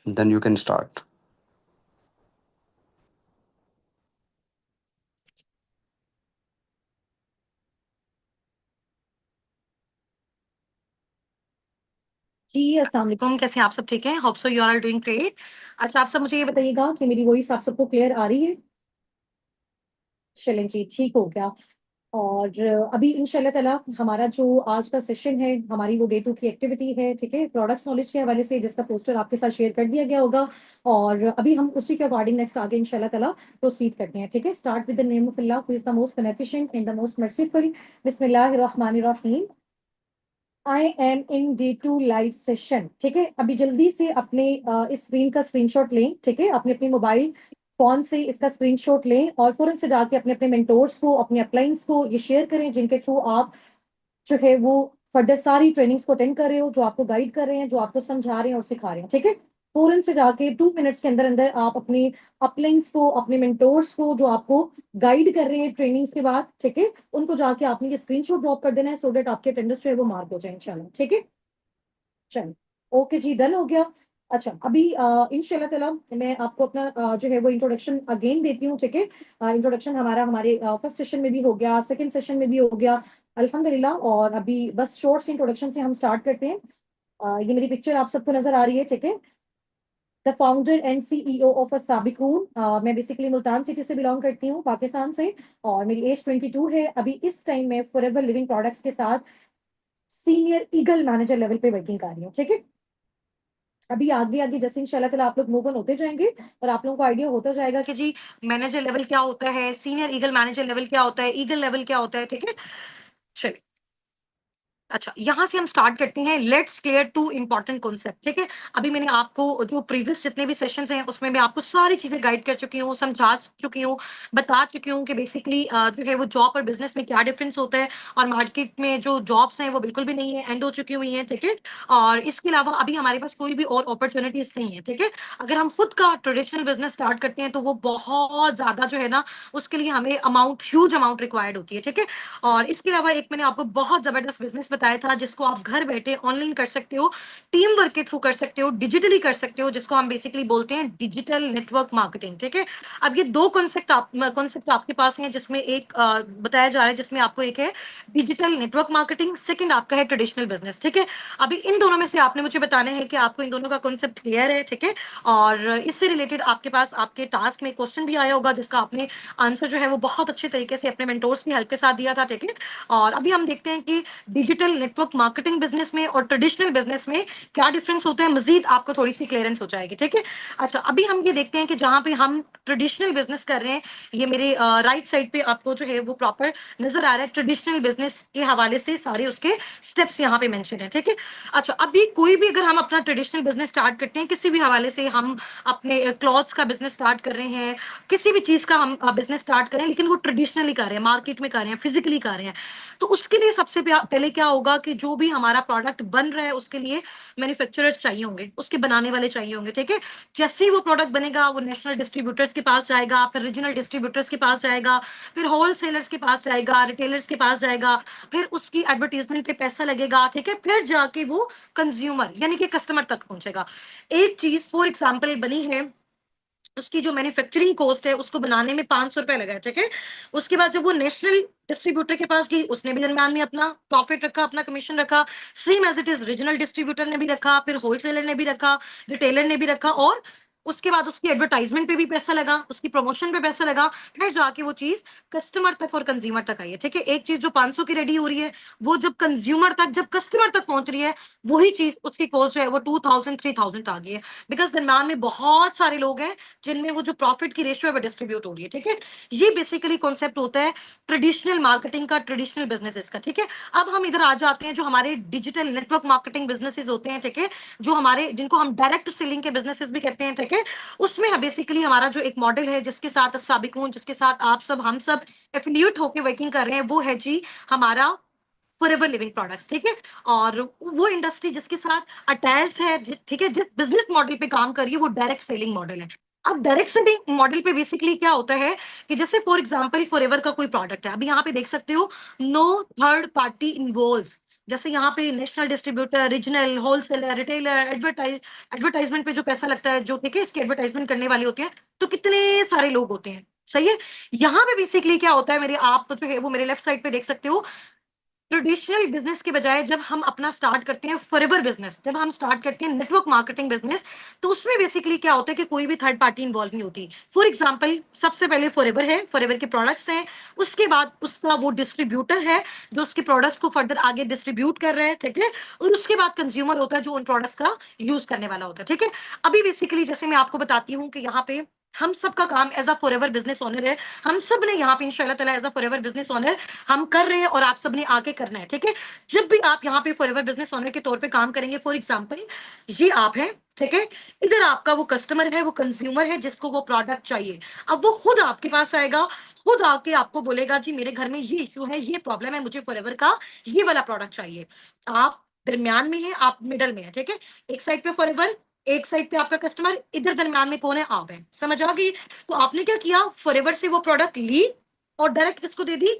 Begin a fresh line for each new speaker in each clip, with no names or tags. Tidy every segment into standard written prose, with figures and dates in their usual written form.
Then you can start.
जी अस्सलाम वालेकुम, कैसे हैं आप सब? ठीक हैं? Hope so you are doing great. अच्छा, आप सब मुझे ये बताइएगा कि मेरी वॉइस आप सबको क्लियर आ रही है? चलें जी, ठीक हो गया। और अभी इंशाल्लाह ताला हमारा जो आज का सेशन है, हमारी वो डे 2 की एक्टिविटी है, ठीक है? प्रोडक्ट्स नॉलेज के हवाले से, जिसका पोस्टर आपके साथ शेयर कर दिया गया होगा। और अभी हम उसी के अकॉर्डिंग नेक्स्ट आगे इंशाल्लाह ताला प्रोसीड करते हैं, ठीक है? Start with the name of Allah who is the most beneficent and the most merciful. बिस्मिल्लाहिर रहमानिर रहीम। I am in day 2 live session, ठीक है? अभी जल्दी से अपने इस स्क्रीन का स्क्रीनशॉट लें, ठीक है? अपने अपने मोबाइल फोन से इसका स्क्रीनशॉट लें और फौरन से जाके अपने अपने मेंटोर्स को, अपने अपलाइंस को ये शेयर करें, जिनके थ्रू आप जो है वो फर्दर सारी ट्रेनिंग्स को अटेंड कर रहे हो, जो आपको गाइड कर रहे हैं, जो आपको समझा रहे हैं और सिखा रहे हैं, ठीक है? फौरन से जाके 2 मिनट्स के अंदर अंदर आप अपने अपलाइंस को, अपने मेंटोर्स को, जो आपको गाइड कर रहे हैं ट्रेनिंग्स के बाद, ठीक है, उनको जाके आपने ये स्क्रीनशॉट ड्रॉप कर देना है, सो दैट आपके अटेंडेंस जो है वो मार्क हो जाए इंशाल्लाह, ठीक है? चलो, ओके जी, डन हो गया। अच्छा, अभी इंशाल्लाह ताला मैं आपको अपना जो है वो इंट्रोडक्शन अगेन देती हूँ, ठीक है? इंट्रोडक्शन हमारा हमारे फर्स्ट सेशन में भी हो गया, सेकंड सेशन में भी हो गया, अल्हम्दुलिल्लाह। और अभी बस शॉर्ट से इंट्रोडक्शन से हम स्टार्ट करते हैं। ये मेरी पिक्चर आप सबको नजर आ रही है, ठीक है? The founder and CEO of a साबिकून। मैं बेसिकली मुल्तान सिटी से बिलोंग करती हूँ, पाकिस्तान से। और मेरी एज 22 है। अभी इस टाइम में फॉरएवर लिविंग प्रोडक्ट्स के साथ सीनियर ईगल मैनेजर लेवल पे वर्किंग कर रही हूँ, ठीक है? अभी आगे आगे जैसे इंशाल्लाह ताला आप लोग मूव ऑन होते जाएंगे और आप लोगों को आइडिया होता जाएगा कि जी मैनेजर लेवल क्या होता है, सीनियर ईगल मैनेजर लेवल क्या होता है, ईगल लेवल क्या होता है, ठीक है? चलिए, अच्छा, यहाँ से हम स्टार्ट करते हैं। Let's clear two important concept, ठीक है? अभी मैंने आपको जो प्रीवियस जितने भी सेशंस हैं उसमें मैं आपको सारी चीजें गाइड कर चुकी हूँ, समझा चुकी हूँ, बता चुकी हूँ कि बेसिकली जो है वो जॉब और बिजनेस में क्या डिफरेंस होता है। और मार्केट में जो जॉब्स हैं वो बिल्कुल भी नहीं है, एंड हो चुकी हुई हैं, ठीक है? और इसके अलावा अभी हमारे पास कोई भी और अपॉर्चुनिटीज नहीं है, ठीक है? अगर हम खुद का ट्रेडिशनल बिजनेस स्टार्ट करते हैं तो वो बहुत ज्यादा जो है ना, उसके लिए हमें अमाउंट, ह्यूज अमाउंट रिक्वायर्ड होती है, ठीक है? और इसके अलावा एक मैंने आपको बहुत जबरदस्त बिजनेस बताया था, जिसको आप घर बैठे ऑनलाइन कर सकते हो, टीम वर्क के थ्रू कर सकते हो, डिजिटली कर सकते हो, जिसको हम बेसिकली बोलते हैं डिजिटल नेटवर्क मार्केटिंग, ठीक है? अब ये दो कॉन्सेप्ट आपके पास हैं, जिसमें एक बताया जा रहा है, जिसमें आपको एक है डिजिटल नेटवर्क मार्केटिंग, सेकंड आपका है ट्रेडिशनल बिजनेस, ठीक है? अभी इन दोनों में से आपने मुझे बताना है कि आपको इन दोनों का कॉन्सेप्ट क्लियर है, ठीक है? और इससे रिलेटेड आपके पास आपके टास्क में क्वेश्चन भी आया होगा, जिसका आपने आंसर जो है वो बहुत अच्छे तरीके से अपने मेंटोर्स की हेल्प के साथ दिया था, ठीक है? और अभी हम देखते हैं कि डिजिटल नेटवर्क मार्केटिंग बिजनेस में और ट्रेडिशनल बिजनेस में क्या डिफरेंस होता है, मजीद आपको थोड़ी सी क्लियरेंस हो जाएगी, ठीक है? अच्छा, अभी हम ये देखते हैं कि जहां पे हम ट्रेडिशनल बिजनेस कर रहे हैं, ये मेरे राइट साइड पे आपको जो है वो प्रॉपर नजर आ रहा है, ट्रेडिशनल बिजनेस के हवाले से सारे उसके स्टेप्स यहाँ पे मेंशन है, ठीक है? अच्छा, अभी कोई भी अगर हम अपना ट्रेडिशनल बिजनेस स्टार्ट करते हैं, किसी भी हवाले से हम अपने क्लॉथ्स का बिजनेस स्टार्ट कर रहे हैं, किसी भी चीज का हम बिजनेस स्टार्ट करें, लेकिन वो ट्रेडिशनली कर रहे हैं, मार्केट में कर रहे हैं, फिजिकली कर रहे हैं, तो उसके लिए सबसे पहले क्या होगा कि जो भी हमारा प्रोडक्ट बन रहा है उसके लिए मैन्युफैक्चरर्स चाहिए होंगे, उसके बनाने वाले चाहिए होंगे, ठीक है? जैसे ही वो प्रोडक्ट बनेगा, वो नेशनल डिस्ट्रीब्यूटर्स के पास जाएगा, फिर रीजनल डिस्ट्रीब्यूटर्स के पास जाएगा, फिर होलसेलर्स के पास जाएगा, रिटेलर्स के पास जाएगा, फिर उसकी एडवर्टीजमेंट पे पैसा लगेगा, ठीक है? फिर जाके वो कंज्यूमर यानी कि कस्टमर तक पहुंचेगा। एक चीज फॉर एग्जाम्पल बनी है, उसकी जो मैन्युफैक्चरिंग कॉस्ट है उसको बनाने में 500 रुपए लगा है, ठीक है? उसके बाद जब वो नेशनल डिस्ट्रीब्यूटर के पास गई, उसने भी दरम्यान में अपना प्रॉफिट रखा, अपना कमीशन रखा, same as it is regional distributor ने भी रखा, फिर होलसेलर ने भी रखा, रिटेलर ने भी रखा, और उसके बाद उसकी एडवर्टाइजमेंट पे भी पैसा लगा, उसकी प्रमोशन पे पैसा लगा, फिर जाके वो चीज कस्टमर तक और कंज्यूमर तक आई है, ठीक है? एक चीज जो 500 की रेडी हो रही है, वो जब कंज्यूमर तक, जब कस्टमर तक पहुंच रही है, वही चीज उसकी कॉस्ट जो है वो 2000 3000 आ गई है, बिकॉज दरम्यान में बहुत सारे लोग हैं जिनमें वो जो प्रॉफिट की रेशियो है वो डिस्ट्रीब्यूट हो रही है, ठीक है? ये बेसिकली कॉन्सेप्ट होता है ट्रेडिशनल मार्केटिंग का, ट्रेडिशनल बिजनेसेस का, ठीक है? अब हम इधर आ जाते हैं, जो हमारे डिजिटल नेटवर्क मार्केटिंग बिजनेसेस होते हैं, ठीक है, जो हमारे, जिनको हम डायरेक्ट सेलिंग के बिजनेसेस भी कहते हैं, ठीक है? उसमें बेसिकली हमारा जो एक मॉडल है, जिसके साथ साबिकून, जिसके साथ आप सब, हम सब एफिलिएट होकर वर्किंग कर रहे हैं, वो है जी हमारा फॉरएवर लिविंग प्रोडक्ट्स, ठीक है? और वो इंडस्ट्री जिसके साथ अटैच्ड है, ठीक है, जिस बिजनेस मॉडल पे काम कर रही है, वो डायरेक्ट सेलिंग मॉडल है। अब डायरेक्ट सेलिंग मॉडल पे बेसिकली क्या होता है कि जैसे फॉर एग्जांपल फॉरएवर का कोई प्रोडक्ट है, अभी यहाँ पे देख सकते हो, नो थर्ड पार्टी इन्वॉल्व, जैसे यहाँ पे national distributor, regional, wholesaler, retailer, advertisement पे जो पैसा लगता है, जो ठीक है इसके एडवर्टाइजमेंट करने वाले होते हैं, तो कितने सारे लोग होते हैं, सही है। यहाँ पे बेसिकली क्या होता है, मेरे आप जो है वो मेरे लेफ्ट साइड पे देख सकते हो, ट्रेडिशनल बिजनेस के बजाय जब हम अपना स्टार्ट करते हैं फॉरएवर बिजनेस, जब हम स्टार्ट करते हैं नेटवर्क मार्केटिंग बिजनेस, तो उसमें बेसिकली क्या होता है कि कोई भी थर्ड पार्टी इन्वॉल्व नहीं होती। फॉर एग्जांपल, सबसे पहले फॉरएवर है, फॉरएवर के प्रोडक्ट्स हैं, उसके बाद उसका वो डिस्ट्रीब्यूटर है जो उसके प्रोडक्ट्स को फर्दर आगे डिस्ट्रीब्यूट कर रहा है, ठीक है, और उसके बाद कंज्यूमर होता है जो उन प्रोडक्ट्स का यूज करने वाला होता है, ठीक है। अभी बेसिकली जैसे मैं आपको बताती हूँ कि यहाँ पे हम सबका काम as a forever business owner है, हम सब ने यहाँ पे इंशाल्लाह ताला as a forever business owner हम कर रहे हैं और आप सब ने आके करना है, ठीक है। जब भी आप यहाँ पे फॉरएवर बिजनेस ओनर के तौर पे काम करेंगे, फॉर एग्जांपल ये आप हैं, ठीक है, इधर आपका वो कस्टमर है, वो कंज्यूमर है जिसको वो प्रोडक्ट चाहिए। अब वो खुद आपके पास आएगा, खुद आके आपको बोलेगा जी मेरे घर में ये इशू है, ये प्रॉब्लम है, मुझे फॉरएवर का ये वाला प्रोडक्ट चाहिए। आप दरमियान में है, आप मिडल में है, ठीक है। एक साइड पे फॉरएवर, एक साइड पे आपका कस्टमर, इधर दरमियान में कौन है, आप है, समझ आ गई। तो आपने क्या किया, फॉरएवर से वो प्रोडक्ट ली और डायरेक्ट किसको दे दी,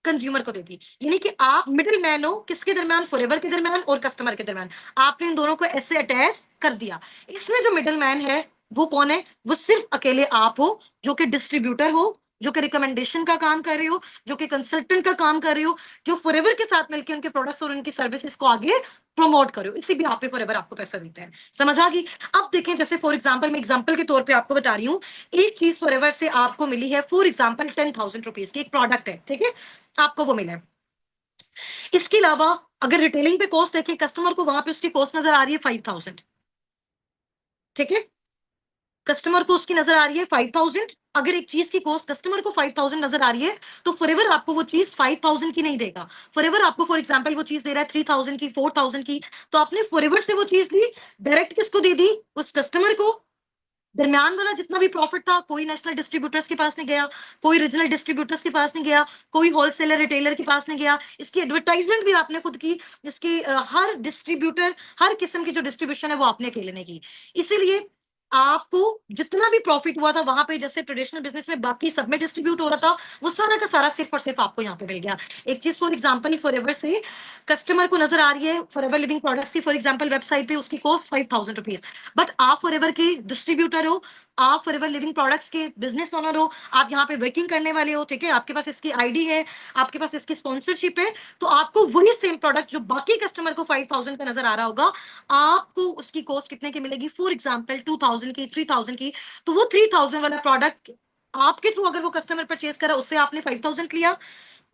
कंज्यूमर को देती। यानी कि आप मिडिल मैन हो किसके दरमियान, फॉरएवर के दरमियान और कस्टमर के दरमियान, आपने इन दोनों को ऐसे अटैच कर दिया। इसमें जो मिडिल मैन है वो कौन है, वो सिर्फ अकेले आप हो, जो कि डिस्ट्रीब्यूटर हो, जो कि रिकमेंडेशन का काम कर रहे हो, जो कि कंसल्टेंट का काम कर रहे हो, जो फॉरएवर के साथ मिलकर उनके प्रोडक्ट्स और उनकी सर्विसेज को आगे प्रमोट करो, इसी भी आप पे फॉरएवर आपको पैसा देता है, समझ आ गई। अब देखें, जैसे फॉर एग्जांपल, मैं एग्जांपल के तौर पे आपको बता रही हूँ, एक चीज फॉरएवर से आपको मिली है फॉर एग्जांपल 10,000 रुपीज की, एक प्रोडक्ट है, ठीक है, आपको वो मिला है। इसके अलावा अगर रिटेलिंग पे कॉस्ट देखें, कस्टमर को वहां पे उसकी कॉस्ट नजर आ रही है 5,000, ठीक है, कस्टमर को उसकी नजर आ रही है 5,000। अगर एक चीज की कॉस्ट कस्टमर को 5,000 नजर आ रही है, तो फॉरएवर आपको वो चीज 5,000 की नहीं देगा। फॉरएवर आपको फॉर एग्जांपल वो चीज दे रहा है 3,000 की, 4,000 की, तो आपने फॉरएवर से वो चीज ली, डायरेक्ट किसको दे दी, उस कस्टमर को। दरमियान वाला जितना भी प्रॉफिट था, कोई नेशनल डिस्ट्रीब्यूटर्स के पास नहीं गया, कोई रीजनल डिस्ट्रीब्यूटर्स के पास नहीं गया, कोई होलसेलर रिटेलर के पास नहीं गया, इसकी एडवर्टाइजमेंट भी आपने खुद की, इसकी हर डिस्ट्रीब्यूटर, हर किस्म की जो डिस्ट्रीब्यूशन है वो आपने अकेले ने की। इसीलिए आपको जितना भी प्रॉफिट हुआ था वहां पे, जैसे ट्रेडिशनल बिजनेस में बाकी सब में डिस्ट्रीब्यूट हो रहा था, वो सारा का सारा सिर्फ और सिर्फ आपको यहाँ पे मिल गया। एक चीज फॉर एग्जांपल, फॉरएवर से कस्टमर को नजर आ रही है फॉरएवर लिविंग प्रोडक्ट्स की, फॉर एग्जांपल वेबसाइट पे उसकी कॉस्ट 5,000 रुपीज, बट आप फॉरएवर के डिस्ट्रीब्यूटर हो, आप फॉरएवर लिविंग प्रोडक्ट्स के बिजनेस ओनर हो, आप यहाँ पे वर्किंग करने वाले हो, ठीक है, आपके पास इसकी आईडी है, आपके पास इसकी स्पॉन्सरशिप है, तो आपको वही सेम प्रोडक्ट जो बाकी कस्टमर को 5,000 का नजर आ रहा होगा, आपको उसकी कॉस्ट कितने की मिलेगी, फॉर एग्जाम्पल 2,000 की, 3,000 की। तो वो 3,000 वाला प्रोडक्ट आपके थ्रू अगर वो कस्टमर परचेज करा, उससे आपने 5,000 लिया,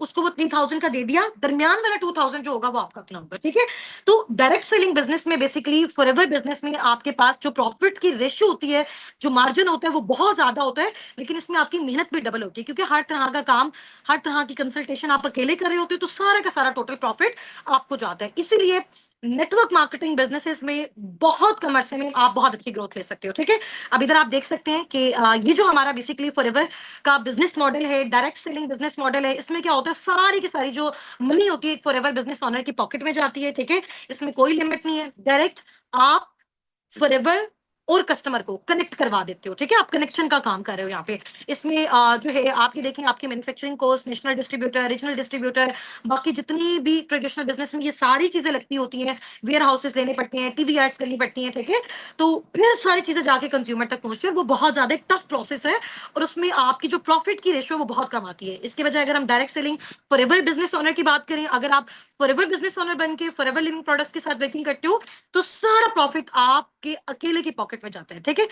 उसको वो 3,000 का दे दिया, दरमियान वाला 2,000 जो होगा वो आपका अपना होगा, ठीक है। तो डायरेक्ट सेलिंग बिजनेस में बेसिकली, फॉरएवर बिजनेस में आपके पास जो प्रॉफिट की रेशियो होती है, जो मार्जिन होता है वो बहुत ज्यादा होता है, लेकिन इसमें आपकी मेहनत भी डबल होती है, क्योंकि हर तरह का काम, हर तरह की कंसल्टेशन आप अकेले कर रहे होते हो, तो सारा का सारा टोटल प्रॉफिट आपको जाता है। इसीलिए नेटवर्क मार्केटिंग बिजनेसेस में बहुत कम अरसे में आप बहुत अच्छी ग्रोथ ले सकते हो, ठीक है। अब इधर आप देख सकते हैं कि ये जो हमारा बेसिकली फॉरएवर का बिजनेस मॉडल है, डायरेक्ट सेलिंग बिजनेस मॉडल है, इसमें क्या होता है, सारी की सारी जो मनी होती है फॉरएवर बिजनेस ओनर की पॉकेट में जाती है, ठीक है। इसमें कोई लिमिट नहीं है, डायरेक्ट आप फॉरएवर और कस्टमर को कनेक्ट करवा देते हो, ठीक है, आप कनेक्शन का काम कर रहे हो यहाँ पे। इसमें जो है आपकी देखें, आपकी manufacturing cost, national distributor, regional distributor, बाकी जितनी भी ट्रेडिशनल बिजनेस में ये सारी चीजें लगती होती हैं, वेयर हाउसेस लेने पड़ते हैं, टीवी एड्स करनी पड़ती हैं, ठीक है, तो फिर सारी चीजें जाके कंज्यूमर तक पहुंचती है, वो बहुत ज्यादा एक टफ प्रोसेस है, और उसमें आपकी जो प्रॉफिट की रेशियो वो बहुत कम आती है। इसके बजाय अगर हम direct selling forever business owner की बात करें, अगर आप फॉरएवर बिजनेस ओनर बन के फॉरएवर लिविंग प्रोडक्ट्स के साथ वर्किंग करते हो, तो सारा प्रॉफिट आपके अकेले की पॉकेट में जाता है, ठीक है।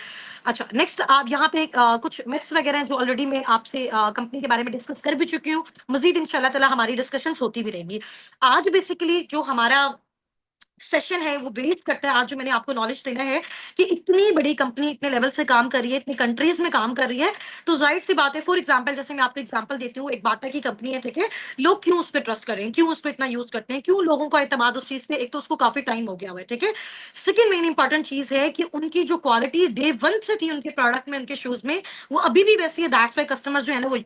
अच्छा, नेक्स्ट आप यहाँ पे कुछ मिथ्स वगैरह हैं जो ऑलरेडी मैं आपसे कंपनी के बारे में डिस्कस कर भी चुकी हूँ, मजीद इंशाल्लाह ताला हमारी डिस्कशंस होती भी रहेंगी। आज बेसिकली जो हमारा सेशन है वो बेस करता है, आज जो मैंने आपको नॉलेज देना है कि इतनी बड़ी कंपनी इतने लेवल से काम कर रही है, इतनी कंट्रीज में काम कर रही है, तो जाहिर सी बात है, फॉर एग्जांपल जैसे मैं आपको एग्जांपल देती हूँ, एक बाटा की कंपनी है, ठीक है, लोग क्यों उस पर ट्रस्ट कर रहे हैं, क्यों उसको इतना यूज करते हैं, क्यों लोगों का एतमाद उस चीज पे, एक तो उसको काफी टाइम हो गया हुआ है, ठीक है। सेकंड मेन इंपॉर्टेंट चीज है कि उनकी जो क्वालिटी डे वन से थी उनके प्रोडक्ट में, उनके शूज में, वो अभी भी वैसी है, दैट्स वाई कस्टमर जो है ना वो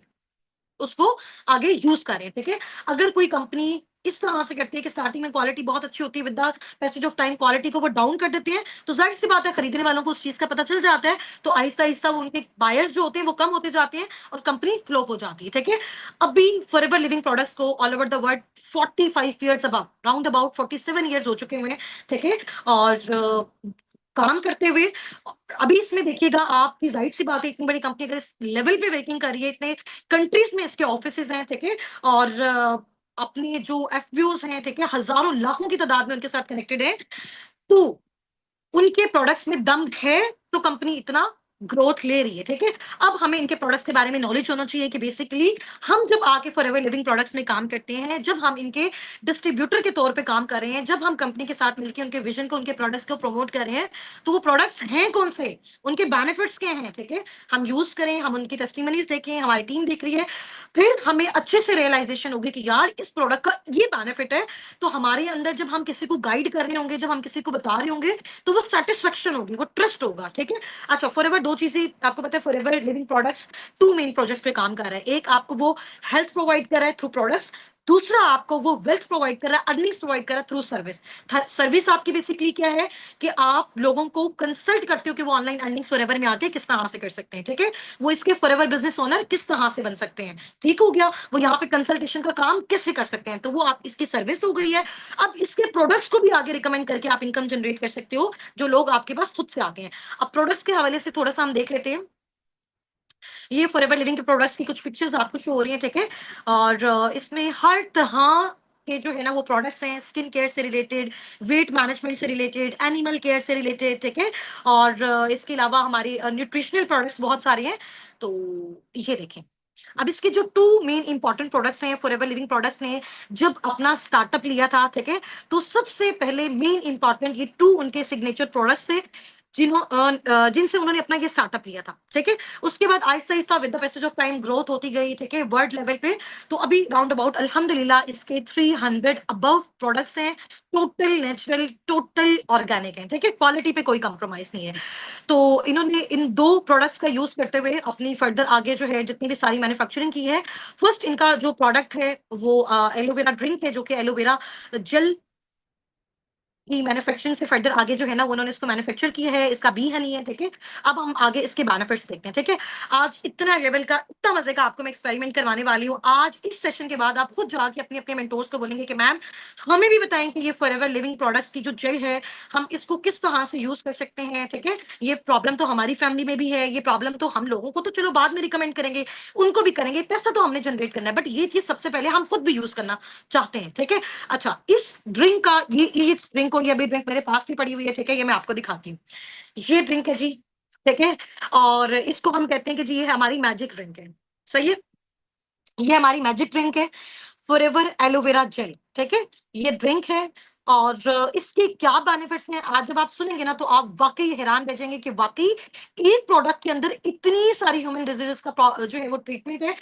उसको आगे यूज करें, ठीक है। अगर कोई कंपनी
इस तरह से करती है कि स्टार्टिंग में क्वालिटी बहुत अच्छी होती है, with the passage of time quality को वो डाउन कर देते हैं। तो जाहिर सी बात है खरीदने वालों को उस चीज का पता चल जाता है, तो आहिस्ता आहिस्ता वो उनके बायर्स जो होते हैं वो कम होते जाते हैं और कंपनी फ्लॉप हो जाती है, ठीक है। अभी फॉरएवर लिविंग प्रोडक्ट्स को all over the world 45 years about, round about 47 years हो चुके हुए हैं, ठीक है। और काम करते हुए अभी इसमें देखिएगा आप कि जाहिर सी बात है इतनी बड़ी कंपनी अगर इस लेवल पे वर्किंग कर रही है, इतने कंट्रीज में इसके ऑफिसेज हैं, ठीक है। और अपने जो एफबीओज हैं, ठीक है, हजारों लाखों की तादाद में उनके साथ कनेक्टेड है, तो उनके प्रोडक्ट्स में दम है, तो कंपनी इतना ग्रोथ ले रही है, ठीक है। अब हमें इनके प्रोडक्ट्स के बारे में नॉलेज होना चाहिए कि बेसिकली हम जब आके फॉरएवर लिविंग प्रोडक्ट्स में काम करते हैं, जब हम इनके डिस्ट्रीब्यूटर के तौर पे काम कर रहे हैं, जब हम कंपनी के साथ मिलकर उनके विजन को, उनके प्रोडक्ट्स को प्रमोट कर रहे हैं, तो वो प्रोडक्ट्स हैं कौन से, उनके बेनिफिट्स क्या हैं, ठीक है। हम यूज करें, हम उनकी टेस्टिमनीज देखें, हमारी टीम देख रही है, फिर हमें अच्छे से रियलाइजेशन होगी कि यार इस प्रोडक्ट का ये बेनिफिट है। तो हमारे अंदर जब हम किसी को गाइड कर रहे होंगे, जब हम किसी को बता रहे होंगे, तो वो सेटिस्फेक्शन होगी, वो ट्रस्ट होगा, ठीक है। अच्छा, फॉरएवर दो चीजें आपको पता है, forever living products two main project पे काम कर रहा है। एक आपको वो हेल्थ प्रोवाइड कर रहा है थ्रू प्रोडक्ट्स, दूसरा आपको वो वेल्थ प्रोवाइड कर रहा है, अर्निंग्स प्रोवाइड कर रहा है थ्रू सर्विस। सर्विस आपकी बेसिकली क्या है कि आप लोगों को कंसल्ट करते हो कि वो ऑनलाइन अर्निंग्स फॉरएवर में आके किस तरह से कर सकते हैं, ठीक है। वो इसके फॉरएवर बिजनेस ओनर किस तरह से बन सकते हैं, ठीक हो गया। वो यहाँ पे कंसल्टेशन का काम कैसे कर सकते हैं, तो वो आप इसकी सर्विस हो गई है। अब इसके प्रोडक्ट्स को भी आगे रिकमेंड करके आप इनकम जनरेट कर सकते हो, जो लोग आपके पास खुद से आते हैं। अब प्रोडक्ट्स के हवाले से थोड़ा सा हम देख लेते हैं। ये फॉरएवर लिविंग के प्रोडक्ट्स की कुछ पिक्चर्स आपको शो हो रही हैं, ठीक है। और इसमें हर तरह के जो है ना वो प्रोडक्ट्स हैं, स्किन केयर से रिलेटेड, वेट मैनेजमेंट से रिलेटेड, एनिमल केयर से रिलेटेड, ठीक है। और इसके अलावा हमारी न्यूट्रिशनल प्रोडक्ट्स बहुत सारे हैं। तो ये देखें, अब इसके जो टू मेन इंपॉर्टेंट प्रोडक्ट्स हैं, फॉरएवर लिविंग प्रोडक्ट्स ने जब अपना स्टार्टअप लिया था, ठीक है, तो सबसे पहले मेन इंपॉर्टेंट ये टू उनके सिग्नेचर प्रोडक्ट्स थे, जिनसे उन्होंने अपना ये स्टार्टअप लिया था, ठीक है। उसके बाद Aahista Aahista with the passage of time growth होती गई, ठीक है, वर्ल्ड लेवल पे। तो अभी राउंड अबाउट अल्हम्दुलिल्लाह इसके 300 अबव प्रोडक्ट्स हैं, टोटल नेचुरल, टोटल ऑर्गेनिक है, ठीक है, क्वालिटी पे कोई कंप्रोमाइज नहीं है। तो इन्होंने इन दो प्रोडक्ट्स का यूज करते हुए अपनी फर्दर आगे जो है जितनी भी सारी मैन्युफैक्चरिंग की है। फर्स्ट इनका जो प्रोडक्ट है वो एलोवेरा ड्रिंक है, जो कि एलोवेरा जेल की मैन्युफैक्चरिंग से फर्दर आगे जो है ना वो उन्होंने इसको मैन्युफैक्चर किया है, इसका बी हनी है, ठीक है। अब हम आगे इसके बेनिफिट्स देखते हैं, ठीक है। आज इतना लेवल का, इतना मजे का आपको मैं एक्सपेरिमेंट करवाने वाली हूँ। आज इस सेशन के बाद आप खुद जाके अपने अपने मेंटोर्स को बोलेंगे कि मैम हमें भी बताएं कि ये फॉरएवर लिविंग प्रोडक्ट्स की जो जेल है, हम इसको किस तरह से यूज कर सकते हैं, ठीक है। ये प्रॉब्लम तो हमारी फैमिली में भी है, ये प्रॉब्लम तो हम लोगों को तो चलो बाद में रिकमेंड करेंगे, उनको भी करेंगे, पैसा तो हमने जनरेट करना है, बट ये चीज सबसे पहले हम खुद भी यूज करना चाहते हैं, ठीक है। अच्छा, इस ड्रिंक का ये ड्रिंक को, ये अभी ड्रिंक मेरे पास भी पड़ी हुई है, ठीक है, ये मैं आपको दिखाती हूँ। ये ड्रिंक है जी, ठीक है। और इसको हम कहते हैं कि जी ये हमारी मैजिक ड्रिंक है, सही है। ये हमारी मैजिक ड्रिंक है, फॉरएवर एलोवेरा जेल, ठीक है। ये ड्रिंक है और इसके क्या बेनिफिट्स हैं आज जब आप सुनेंगे ना तो आप वाकई हैरान रह जाएंगे कि वाकई एक प्रोडक्ट के अंदर इतनी सारी ह्यूमन डिजीजेस का जो है वो ट्रीटमेंट है।